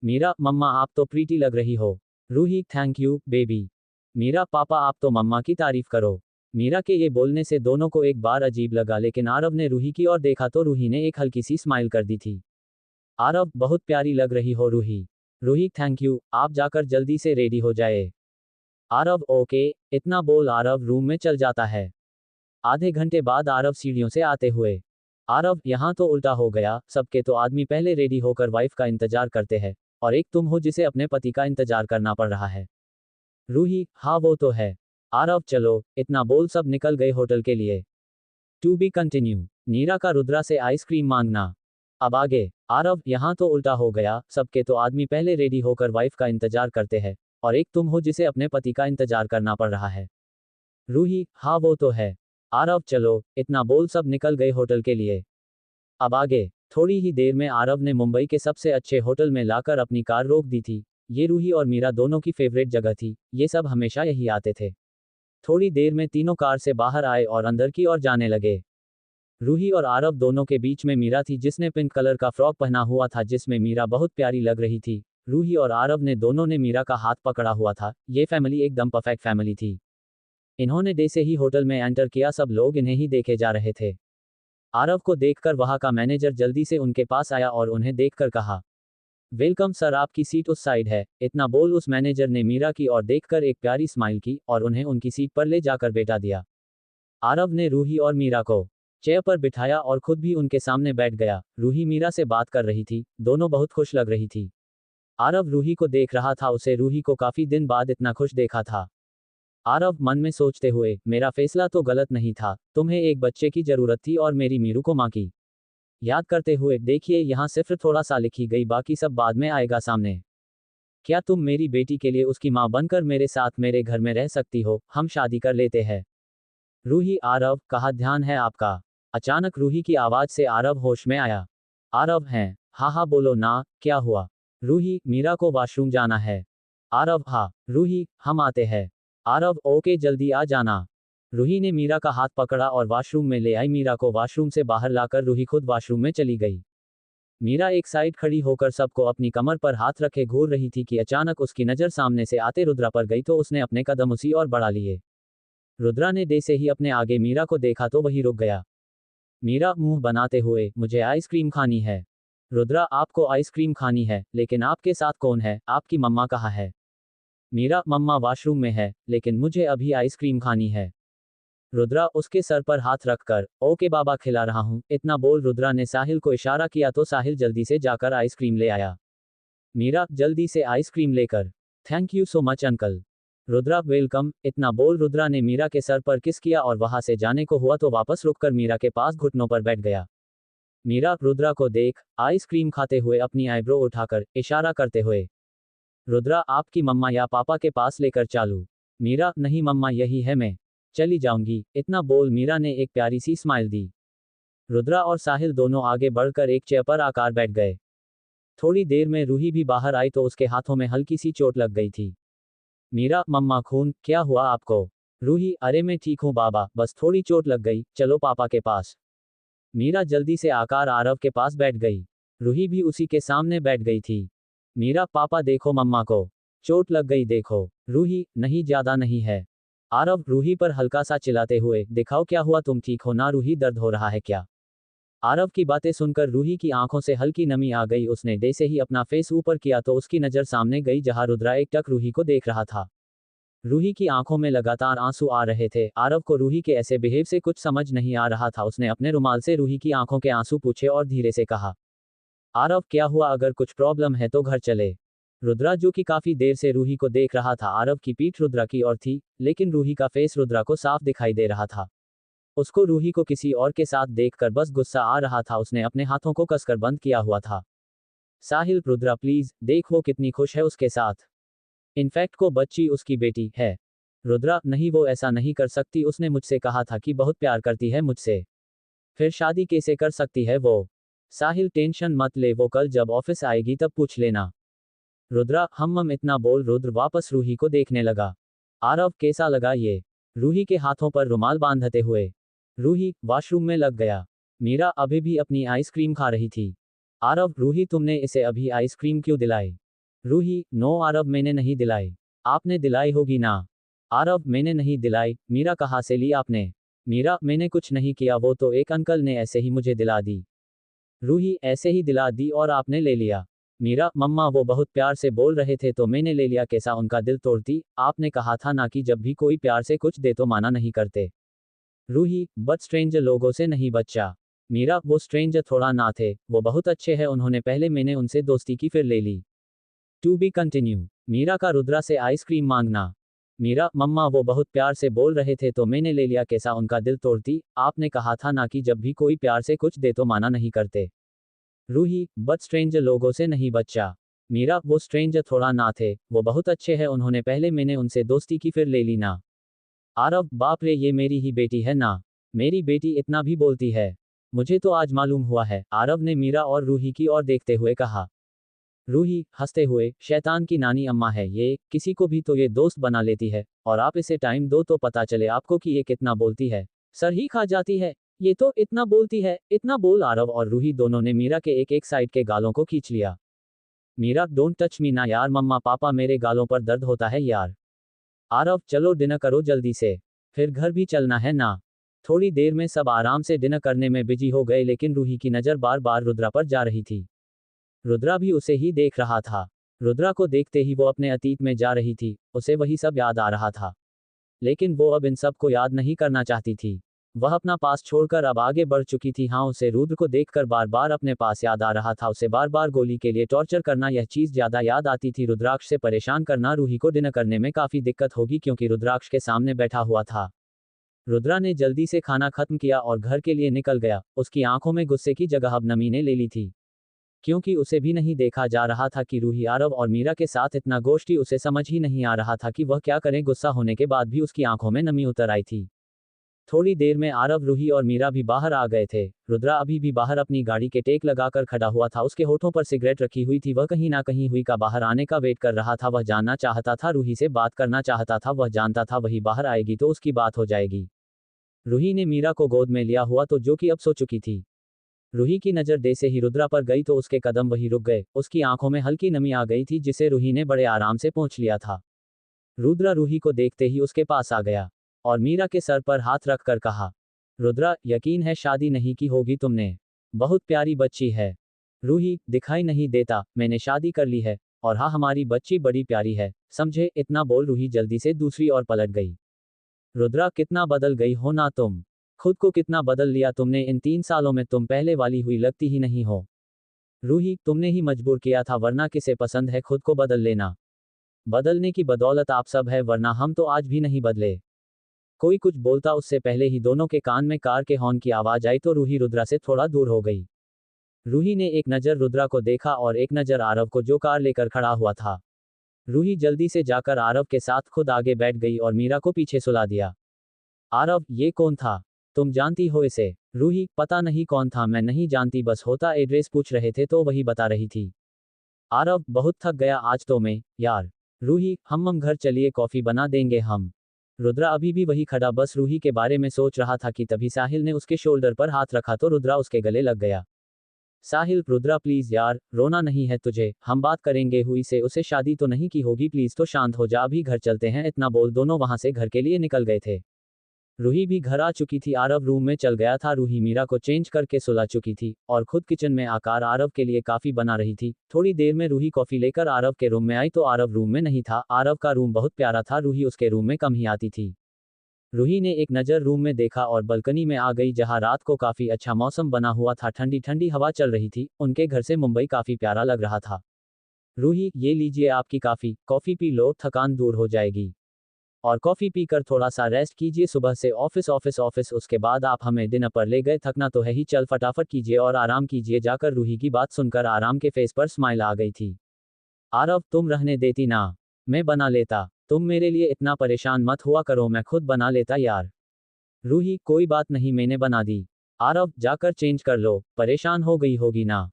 मीरा मम्मा आप तो प्रीटी लग रही हो। Ruhi thank you baby. Meera पापा आप तो मम्मा की तारीफ करो। मीरा के ये बोलने से दोनों को एक बार अजीब लगा, लेकिन आरव ने रूही की ओर देखा तो रूही ने एक हल्की सी स्माइल कर दी थी। आरव बहुत प्यारी लग रही हो रूही। रूही थैंक यू, आप जाकर जल्दी से रेडी हो जाए। आरव ओके। इतना बोल आरव रूम में चल जाता है। आधे घंटे बाद आरव सीढ़ियों से आते हुए। आरव यहाँ तो उल्टा हो गया, सबके तो आदमी पहले रेडी होकर वाइफ का इंतजार करते हैं और एक तुम हो जिसे अपने पति का इंतजार करना पड़ रहा है। रूही हाँ वो तो है। आरव चलो। इतना बोल सब निकल गए होटल के लिए। To be continue. नीरा का रुद्रा से आइसक्रीम मांगना। अब आगे। आरव यहाँ तो उल्टा हो गया, सबके तो आदमी पहले रेडी होकर वाइफ का इंतजार करते हैं और एक तुम हो जिसे अपने पति का इंतजार करना पड़ रहा है। रूही हाँ वो तो है। आरव चलो। इतना बोल सब निकल गए होटल के लिए। अब आगे। थोड़ी ही देर में आरव ने मुंबई के सबसे अच्छे होटल में लाकर अपनी कार रोक दी थी। ये रूही और मीरा दोनों की फेवरेट जगह थी, ये सब हमेशा यही आते थे। थोड़ी देर में तीनों कार से बाहर आए और अंदर की ओर जाने लगे। रूही और आरव दोनों के बीच में मीरा थी जिसने पिंक कलर का फ्रॉक पहना हुआ था जिसमें मीरा बहुत प्यारी लग रही थी। रूही और आरव ने दोनों ने मीरा का हाथ पकड़ा हुआ था, ये फैमिली एकदम परफेक्ट फैमिली थी। इन्होंने जैसे ही होटल में एंटर किया सब लोग इन्हें ही देखे जा रहे थे। आरव को देखकर वहां का मैनेजर जल्दी से उनके पास आया और उन्हें देखकर कहा, वेलकम सर, आपकी सीट उस साइड है। इतना बोल उस मैनेजर ने मीरा की ओर देखकर एक प्यारी स्माइल की और उन्हें उनकी सीट पर ले जाकर बैठा दिया। आरव ने रूही और मीरा को चेयर पर बिठाया और खुद भी उनके सामने बैठ गया। रूही मीरा से बात कर रही थी, दोनों बहुत खुश लग रही थी। आरव रूही को देख रहा था, उसे रूही को काफी दिन बाद इतना खुश देखा था। आरव मन में सोचते हुए, मेरा फैसला तो गलत नहीं था, तुम्हें एक बच्चे की जरूरत थी और मेरी मीरू को माँ की याद करते हुए। देखिए यहाँ सिर्फ थोड़ा सा लिखी गई, बाकी सब बाद में आएगा सामने। क्या तुम मेरी बेटी के लिए उसकी माँ बनकर मेरे साथ मेरे घर में रह सकती हो, हम शादी कर लेते हैं। रूही आरव कहाँ ध्यान है आपका। अचानक रूही की आवाज से आरव होश में आया। आरव हैं। हाँ हाँ बोलो ना, क्या हुआ। रूही मीरा को वॉशरूम जाना है। आरव हाँ। रूही हम आते हैं। आरव ओके जल्दी आ जाना। रूही ने मीरा का हाथ पकड़ा और वॉशरूम में ले आई। मीरा को वॉशरूम से बाहर लाकर रूही खुद वॉशरूम में चली गई। मीरा एक साइड खड़ी होकर सबको अपनी कमर पर हाथ रखे घूर रही थी कि अचानक उसकी नज़र सामने से आते रुद्रा पर गई तो उसने अपने कदम उसी और बढ़ा लिए। रुद्रा ने जैसे ही अपने आगे मीरा को देखा तो वही रुक गया। मीरा मुंह बनाते हुए, मुझे आइसक्रीम खानी है। रुद्रा आपको आइसक्रीम खानी है, लेकिन आपके साथ कौन है, आपकी मम्मा कहाँ है। मीरा मम्मा वॉशरूम में है, लेकिन मुझे अभी आइसक्रीम खानी है। रुद्रा उसके सर पर हाथ रखकर, ओके बाबा खिला रहा हूँ। इतना बोल रुद्रा ने साहिल को इशारा किया तो साहिल जल्दी से जाकर आइसक्रीम ले आया। मीरा जल्दी से आइसक्रीम लेकर, thank you so much uncle. Rudra welcome, इतना बोल रुद्रा ने मीरा के सर पर किस किया और वहां से जाने को हुआ तो वापस रुककर मीरा के पास घुटनों पर बैठ गया। मीरा रुद्रा को देख आइसक्रीम खाते हुए अपनी आईब्रो उठाकर इशारा करते हुए, रुद्रा आपकी मम्मा या पापा के पास लेकर चालू। मीरा नहीं मम्मा यही है, मैं चली जाऊंगी, इतना बोल मीरा ने एक प्यारी सी स्माइल दी। रुद्रा और साहिल दोनों आगे बढ़कर एक चेयर पर आकर बैठ गए। थोड़ी देर में रूही भी बाहर आई तो उसके हाथों में हल्की सी चोट लग गई थी। मीरा मम्मा खून, क्या हुआ आपको? रूही अरे मैं ठीक हूँ बाबा, बस थोड़ी चोट लग गई, चलो पापा के पास। मीरा जल्दी से आकर आरव के पास बैठ गई। रूही भी उसी के सामने बैठ गई थी। मीरा पापा देखो मम्मा को चोट लग गई देखो। रूही नहीं ज्यादा नहीं है। आरव रूही पर हल्का सा चिल्लाते हुए, दिखाओ क्या हुआ, तुम ठीक हो ना रूही, दर्द हो रहा है क्या? आरव की बातें सुनकर रूही की आंखों से हल्की नमी आ गई। उसने जैसे ही अपना फेस ऊपर किया तो उसकी नजर सामने गई जहां रुद्रा एकटक रूही को देख रहा था। रूही की आंखों में लगातार आंसू आ रहे थे। आरव को रूही के ऐसे बिहेव से कुछ समझ नहीं आ रहा था। उसने अपने रुमाल से रूही की आंखों के आंसू पूछे और धीरे से कहा, आरव क्या हुआ, अगर कुछ प्रॉब्लम है तो घर चले। रुद्रा जो कि काफी देर से रूही को देख रहा था, आरव की पीठ रुद्रा की ओर थी, लेकिन रूही का फेस रुद्रा को साफ दिखाई दे रहा था। उसको रूही को किसी और के साथ देखकर बस गुस्सा आ रहा था। उसने अपने हाथों को कसकर बंद किया हुआ था। साहिल रुद्रा प्लीज, देख वो कितनी खुश है उसके साथ। इनफैक्ट को बच्ची उसकी बेटी है। रुद्रा नहीं वो ऐसा नहीं कर सकती, उसने मुझसे कहा था कि बहुत प्यार करती है मुझसे। फिर शादी कैसे कर सकती है वो? साहिल टेंशन मत ले, वो कल जब ऑफिस आएगी तब पूछ लेना। रुद्रा हम इतना बोल रुद्र वापस रूही को देखने लगा। आरव कैसा लगा ये? रूही के हाथों पर रुमाल बांधते हुए। रूही वॉशरूम में लग गया। मीरा अभी भी अपनी आइसक्रीम खा रही थी। आरव रूही तुमने इसे अभी आइसक्रीम क्यों दिलाई? रूही नो आरव मैंने नहीं दिलाई। आपने दिलाई होगी ना। आरव मैंने नहीं दिलाई। मीरा कहाँ से ली आपने? मीरा मैंने कुछ नहीं किया, वो तो एक अंकल ने ऐसे ही मुझे दिला दी। रूही ऐसे ही दिला दी और आपने ले लिया? मीरा मम्मा वो बहुत प्यार से बोल रहे थे तो मैंने ले लिया, कैसा उनका दिल तोड़ती, आपने कहा था ना कि जब भी कोई प्यार से कुछ दे तो माना नहीं करते। रूही बट स्ट्रेंजर लोगों से नहीं बच्चा। मीरा वो स्ट्रेंजर थोड़ा ना थे, वो बहुत अच्छे हैं, उन्होंने पहले मैंने उनसे दोस्ती की फिर ले ली। To be continue. मीरा का रुद्रा से आइसक्रीम मांगना। मीरा मम्मा वो बहुत प्यार से बोल रहे थे तो मैंने ले लिया, कैसा उनका दिल तोड़ती, आपने कहा था ना कि जब भी कोई प्यार से कुछ दे तो माना नहीं करते। रूही बट स्ट्रेंजर लोगों से नहीं बच्चा। मीरा वो स्ट्रेंजर थोड़ा ना थे, वो बहुत अच्छे हैं, उन्होंने पहले मैंने उनसे दोस्ती की फिर ले ली ना। आरव बाप रे, ये मेरी ही बेटी है ना। मेरी बेटी इतना भी बोलती है? मुझे तो आज मालूम हुआ है, आरव ने मीरा और रूही की ओर देखते हुए कहा। रूही हंसते हुए, शैतान की नानी अम्मा है ये, किसी को भी तो ये दोस्त बना लेती है, और आप इसे टाइम दो तो पता चले आपको कि ये कितना बोलती है। सर ही खा जाती है। ये तो इतना बोलती है, इतना बोल। आरव और रूही दोनों ने मीरा के एक एक साइड के गालों को खींच लिया। मीरा डोंट टच मी ना यार, मम्मा पापा मेरे गालों पर दर्द होता है यार। आरव चलो डिनर करो जल्दी से, फिर घर भी चलना है ना। थोड़ी देर में सब आराम से डिनर करने में बिजी हो गए, लेकिन रूही की नज़र बार बार रुद्रा पर जा रही थी। रुद्रा भी उसे ही देख रहा था। रुद्रा को देखते ही वो अपने अतीत में जा रही थी, उसे वही सब याद आ रहा था। लेकिन वो अब इन सब को याद नहीं करना चाहती थी। वह अपना पास छोड़कर अब आगे बढ़ चुकी थी। हाँ, उसे रुद्र को देखकर बार बार अपने पास याद आ रहा था। उसे बार बार गोली के लिए टॉर्चर करना, यह चीज ज्यादा याद आती थी। रुद्राक्ष से परेशान करना। रूही को डिनर करने में काफी दिक्कत होगी क्योंकि रुद्राक्ष के सामने बैठा हुआ था। रुद्रा ने जल्दी से खाना खत्म किया और घर के लिए निकल गया। उसकी आंखों में गुस्से की जगह अब नमी ने ले ली थी, क्योंकि उसे भी नहीं देखा जा रहा था कि रूही आरव और मीरा के साथ इतना गोष्ठी, उसे समझ ही नहीं आ रहा था कि वह क्या करे। गुस्सा होने के बाद भी उसकी आंखों में नमी उतर आई थी। थोड़ी देर में आरव, रूही और मीरा भी बाहर आ गए थे। रुद्रा अभी भी बाहर अपनी गाड़ी के टेक लगाकर खड़ा हुआ था। उसके होठों पर सिगरेट रखी हुई थी। वह कहीं ना कहीं हुई का बाहर आने का वेट कर रहा था। वह जानना चाहता था, रूही से बात करना चाहता था। वह जानता था वही बाहर आएगी तो उसकी बात हो जाएगी। रूही ने मीरा को गोद में लिया हुआ तो जो कि अब सो चुकी थी। रूही की नज़र जैसे ही रुद्रा पर गई तो उसके कदम वहीं रुक गए। उसकी आंखों में हल्की नमी आ गई थी जिसे रूही ने बड़े आराम से पोंछ लिया था। रुद्रा रूही को देखते ही उसके पास आ गया और मीरा के सर पर हाथ रख कर कहा, रुद्रा यकीन है शादी नहीं की होगी तुमने, बहुत प्यारी बच्ची है। रूही दिखाई नहीं देता, मैंने शादी कर ली है, और हाँ हमारी बच्ची बड़ी प्यारी है, समझे। इतना बोल रूही जल्दी से दूसरी ओर पलट गई। रुद्रा कितना बदल गई हो ना तुम, खुद को कितना बदल लिया तुमने इन 3 सालों में, तुम पहले वाली हुई लगती ही नहीं हो। रूही तुमने ही मजबूर किया था, वरना किसे पसंद है खुद को बदल लेना। बदलने की बदौलत आप सब है, वरना हम तो आज भी नहीं बदले। कोई कुछ बोलता उससे पहले ही दोनों के कान में कार के हॉर्न की आवाज आई तो रूही रुद्रा से थोड़ा दूर हो गई। रूही ने एक नज़र रुद्रा को देखा और एक नज़र आरव को जो कार लेकर खड़ा हुआ था। रूही जल्दी से जाकर आरव के साथ खुद आगे बैठ गई और मीरा को पीछे सुला दिया। आरव, ये कौन था? तुम जानती हो इसे? रूही, पता नहीं कौन था, मैं नहीं जानती, बस होता एड्रेस पूछ रहे थे तो वही बता रही थी। आरव, बहुत थक गया आज तो मैं, यार। रूही, हम घर चलिए, कॉफी बना देंगे हम। रुद्रा अभी भी वही खड़ा बस रूही के बारे में सोच रहा था कि तभी साहिल ने उसके शोल्डर पर हाथ रखा तो रुद्रा उसके गले लग गया। साहिल, रुद्रा प्लीज यार, रोना नहीं है तुझे, हम बात करेंगे, हुई से उसे शादी तो नहीं की होगी, प्लीज तो शांत हो जा, अभी घर चलते हैं, इतना बोल दोनों वहां से घर के लिए निकल गए थे। रूही भी घर आ चुकी थी, आरव रूम में चल गया था। रूही मीरा को चेंज करके सुला चुकी थी और खुद किचन में आकर आरव के लिए काफी बना रही थी। थोड़ी देर में रूही कॉफी लेकर आरव के रूम में आई तो आरव रूम में नहीं था। आरव का रूम बहुत प्यारा था, रूही उसके रूम में कम ही आती थी। रूही ने एक नज़र रूम में देखा और बल्कनी में आ गई जहां रात को काफी अच्छा मौसम बना हुआ था, ठंडी ठंडी हवा चल रही थी। उनके घर से मुंबई काफी प्यारा लग रहा था। रूही, ये लीजिए आपकी काफी, कॉफी पी लो, थकान दूर हो जाएगी। और कॉफी पीकर थोड़ा सा रेस्ट कीजिए, सुबह से ऑफिस ऑफिस ऑफिस, उसके बाद आप हमें डिनर पर ले गए, थकना तो है ही, चल फटाफट कीजिए और आराम कीजिए जाकर। रूही की बात सुनकर आराम के फेस पर स्माइल आ गई थी। आरव, तुम रहने देती ना, मैं बना लेता, तुम मेरे लिए इतना परेशान मत हुआ करो, मैं खुद बना लेता यार। रूही, कोई बात नहीं, मैंने बना दी। आरव, जाकर चेंज कर लो, परेशान हो गई होगी ना।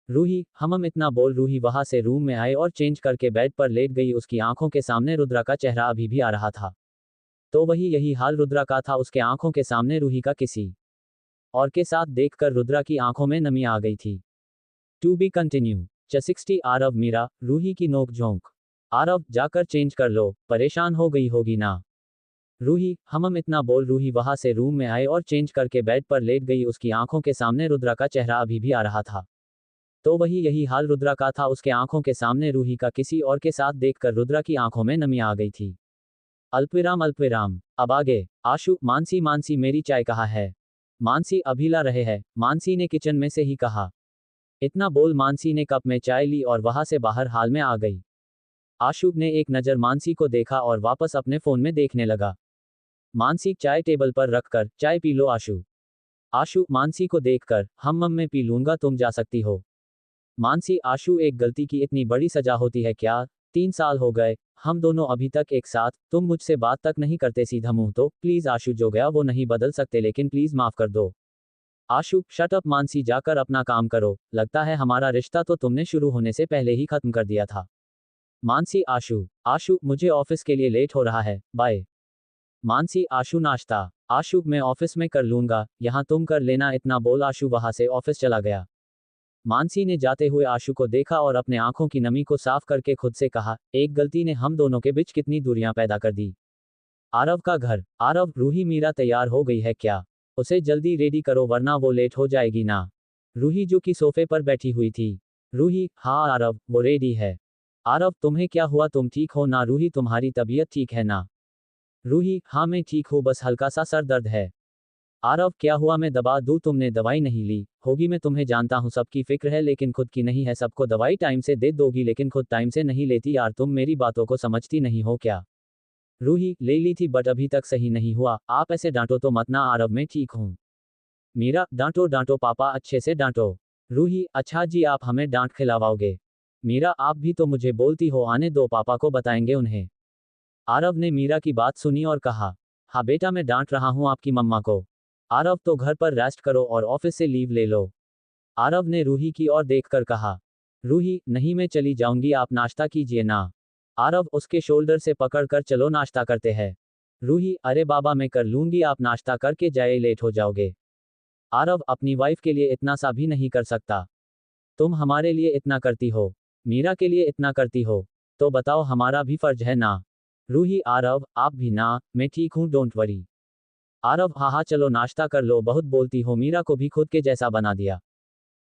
रूही, हम इतना बोल रूही वहां से रूम में आए और चेंज करके बेड पर लेट गई। उसकी आंखों के सामने रुद्रा का चेहरा अभी भी आ रहा था। तो वही यही हाल रुद्रा का था, उसके आंखों के सामने रूही का किसी और के साथ देखकर रुद्रा की आंखों में नमी आ गई थी। To be continue. 60 Aarav Meera, Ruhi की नोक झोंक। आरव, जाकर चेंज कर लो, परेशान हो गई होगी ना। रूही, हम इतना बोल रूही वहां से रूम में आए और चेंज करके बेड पर लेट गई। उसकी आंखों के सामने रुद्रा का चेहरा अभी भी आ रहा था। तो वही यही हाल रुद्रा का था, उसके आंखों के सामने रूही का किसी और के साथ देखकर रुद्रा की आंखों में नमी आ गई थी। अल्पविराम अल्पविराम। अब आगे। आशु, मानसी मानसी, मेरी चाय कहाँ है? मानसी अभी ला रहे हैं, मानसी ने किचन में से ही कहा। इतना बोल मानसी ने कप में चाय ली और वहां से बाहर हाल में आ गई। आशु ने एक नज़र मानसी को देखा और वापस अपने फोन में देखने लगा। मानसी, चाय टेबल पर रखकर, चाय पी लो आशु। आशु मानसी को देखकर, हम मैं पी लूंगा, तुम जा सकती हो। मानसी, आशु, एक गलती की इतनी बड़ी सजा होती है क्या? 3 साल हो गए, हम दोनों अभी तक एक साथ, तुम मुझसे बात तक नहीं करते सीधा मुंह, तो प्लीज आशु, जो गया वो नहीं बदल सकते, लेकिन प्लीज माफ कर दो। आशु, शट अप मानसी, जाकर अपना काम करो, लगता है हमारा रिश्ता तो तुमने शुरू होने से पहले ही खत्म कर दिया था। मानसी, आशु। आशु, मुझे ऑफिस के लिए लेट हो रहा है, बाय। मानसी, आशु, नाश्ता। आशु, मैं ऑफिस में कर लूंगा, यहाँ तुम कर लेना, इतना बोल आशु वहां से ऑफिस चला गया। मानसी ने जाते हुए आशु को देखा और अपने आंखों की नमी को साफ करके खुद से कहा, एक गलती ने हम दोनों के बीच कितनी दूरियां पैदा कर दी। आरव का घर। आरव, रूही मीरा तैयार हो गई है क्या? उसे जल्दी रेडी करो वरना वो लेट हो जाएगी ना। रूही जो कि सोफे पर बैठी हुई थी। रूही, हाँ आरव, वो रेडी है। आरव, तुम्हें क्या हुआ, तुम ठीक हो ना? रूही, तुम्हारी तबीयत ठीक है ना? रूही, हाँ मैं ठीक हूँ, बस हल्का सा सर दर्द है। आरव, क्या हुआ, मैं दवा दूं? तुमने दवाई नहीं ली होगी, मैं तुम्हें जानता हूं, सबकी फिक्र है लेकिन खुद की नहीं है। सबको दवाई टाइम से दे दोगी लेकिन खुद टाइम से नहीं लेती यार, तुम मेरी बातों को समझती नहीं हो क्या? रूही, ले ली थी बट अभी तक सही नहीं हुआ, आप ऐसे डांटो तो मत ना। आरव, मैं ठीक हूँ। मीरा, डांटो डांटो पापा, अच्छे से डांटो। रूही, अच्छा जी, आप हमें डांट खिलावाओगे? मीरा, आप भी तो मुझे बोलती हो, आने दो, पापा को बताएंगे उन्हें। आरव ने मीरा की बात सुनी और कहा, हाँ बेटा, मैं डांट रहा हूँ आपकी मम्मा को। आरव, तो घर पर रेस्ट करो और ऑफिस से लीव ले लो। आरव ने रूही की ओर देखकर कहा। रूही, नहीं मैं चली जाऊंगी, आप नाश्ता कीजिए ना। आरव उसके शोल्डर से पकड़कर, चलो नाश्ता करते हैं। रूही, अरे बाबा मैं कर लूंगी, आप नाश्ता करके जाए, लेट हो जाओगे। आरव, अपनी वाइफ के लिए इतना सा भी नहीं कर सकता। तुम हमारे लिए इतना करती हो, मीरा के लिए इतना करती हो, तो बताओ हमारा भी फर्ज है ना। रूही, आरव आप भी ना, मैं ठीक हूँ, डोंट वरी। आरव, हाँ हाँ चलो नाश्ता कर लो, बहुत बोलती हो, मीरा को भी खुद के जैसा बना दिया।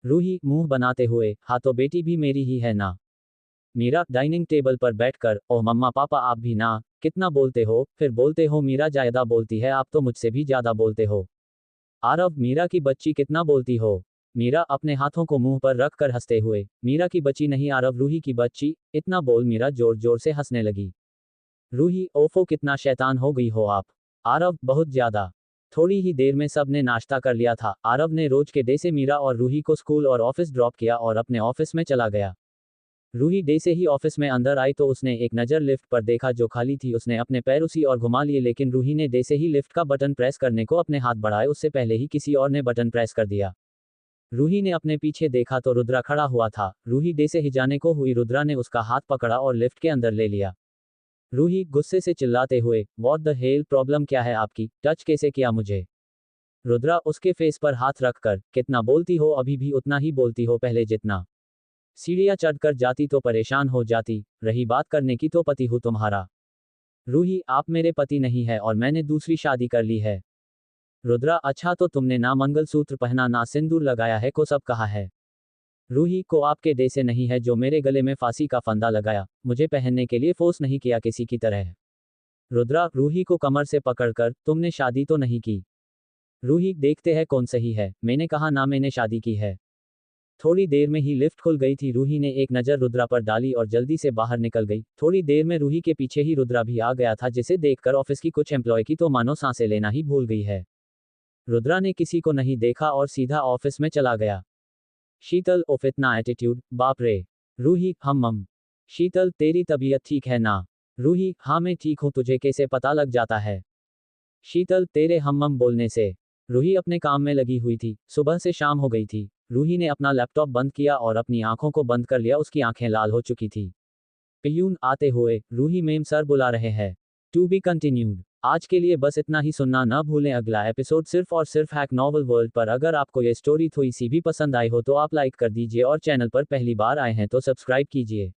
रूही मुंह बनाते हुए, हाँ तो बेटी भी मेरी ही है ना। मीरा डाइनिंग टेबल पर बैठकर, ओह मम्मा पापा आप भी ना, कितना बोलते हो, फिर बोलते हो मीरा ज्यादा बोलती है, आप तो मुझसे भी ज्यादा बोलते हो। आरव, मीरा की बच्ची कितना बोलती हो। मीरा अपने हाथों को मुंह पर रख कर हंसते हुए, मीरा की बच्ची नहीं आरव, रूही की बच्ची, इतना बोल मीरा जोर जोर से हंसने लगी। रूही, ओफो कितना शैतान हो गई हो आप। आरव, बहुत ज्यादा। थोड़ी ही देर में सब ने नाश्ता कर लिया था। आरव ने रोज के डे से मीरा और रूही को स्कूल और ऑफिस ड्रॉप किया और अपने ऑफिस में चला गया। रूही डे से ही ऑफिस में अंदर आई तो उसने एक नज़र लिफ्ट पर देखा जो खाली थी। उसने अपने पैर उसी और घुमा लिए, लेकिन रूही ने डे से ही लिफ्ट का बटन प्रेस करने को अपने हाथ बढ़ाए उससे पहले ही किसी और ने बटन प्रेस कर दिया। रूही ने अपने पीछे देखा तो रुद्रा खड़ा हुआ था। रूही डे से ही जाने को हुई। रुद्रा ने उसका हाथ पकड़ा और लिफ्ट के अंदर ले लिया। रूही गुस्से से चिल्लाते हुए, व्हाट द हेल, प्रॉब्लम क्या है आपकी, टच कैसे किया मुझे। रुद्रा उसके फेस पर हाथ रखकर, कितना बोलती हो, अभी भी उतना ही बोलती हो पहले जितना। सीढ़ियां चढ़कर जाती तो परेशान हो जाती, रही बात करने की तो पति हूं तुम्हारा। रूही, आप मेरे पति नहीं है और मैंने दूसरी शादी कर ली है। रुद्रा, अच्छा तो तुमने ना मंगलसूत्र पहना ना सिंदूर लगाया है को सब कहा है। रूही को आपके डे से नहीं है जो मेरे गले में फांसी का फंदा लगाया, मुझे पहनने के लिए फोर्स नहीं किया किसी की तरह। रुद्रा रूही को कमर से पकड़कर, तुमने शादी तो नहीं की। रूही, देखते हैं कौन सही है, मैंने कहा ना मैंने शादी की है। थोड़ी देर में ही लिफ्ट खुल गई थी। रूही ने एक नज़र रुद्रा पर डाली और जल्दी से बाहर निकल गई। थोड़ी देर में रूही के पीछे ही रुद्रा भी आ गया था, जिसे देखकर ऑफिस की कुछ एम्प्लॉय की तो मानो सांसें लेना ही भूल गई है। रुद्रा ने किसी को नहीं देखा और सीधा ऑफिस में चला गया। शीतल, ओफ इतना एटीट्यूड, बाप रे। रूही, हम। शीतल, तेरी तबीयत ठीक है ना। रूही, हाँ मैं ठीक हूँ, तुझे कैसे पता लग जाता है। शीतल, तेरे हम बोलने से। रूही अपने काम में लगी हुई थी। सुबह से शाम हो गई थी। रूही ने अपना लैपटॉप बंद किया और अपनी आंखों को बंद कर लिया। उसकी आंखें लाल हो चुकी थी। पियून आते हुए, रूही मैम सर बुला रहे हैं। To be continued. आज के लिए बस इतना ही। सुनना ना भूलें अगला एपिसोड सिर्फ और सिर्फ हैक नॉवल वर्ल्ड पर। अगर आपको ये स्टोरी थोड़ी सी भी पसंद आई हो तो आप लाइक कर दीजिए और चैनल पर पहली बार आए हैं तो सब्सक्राइब कीजिए।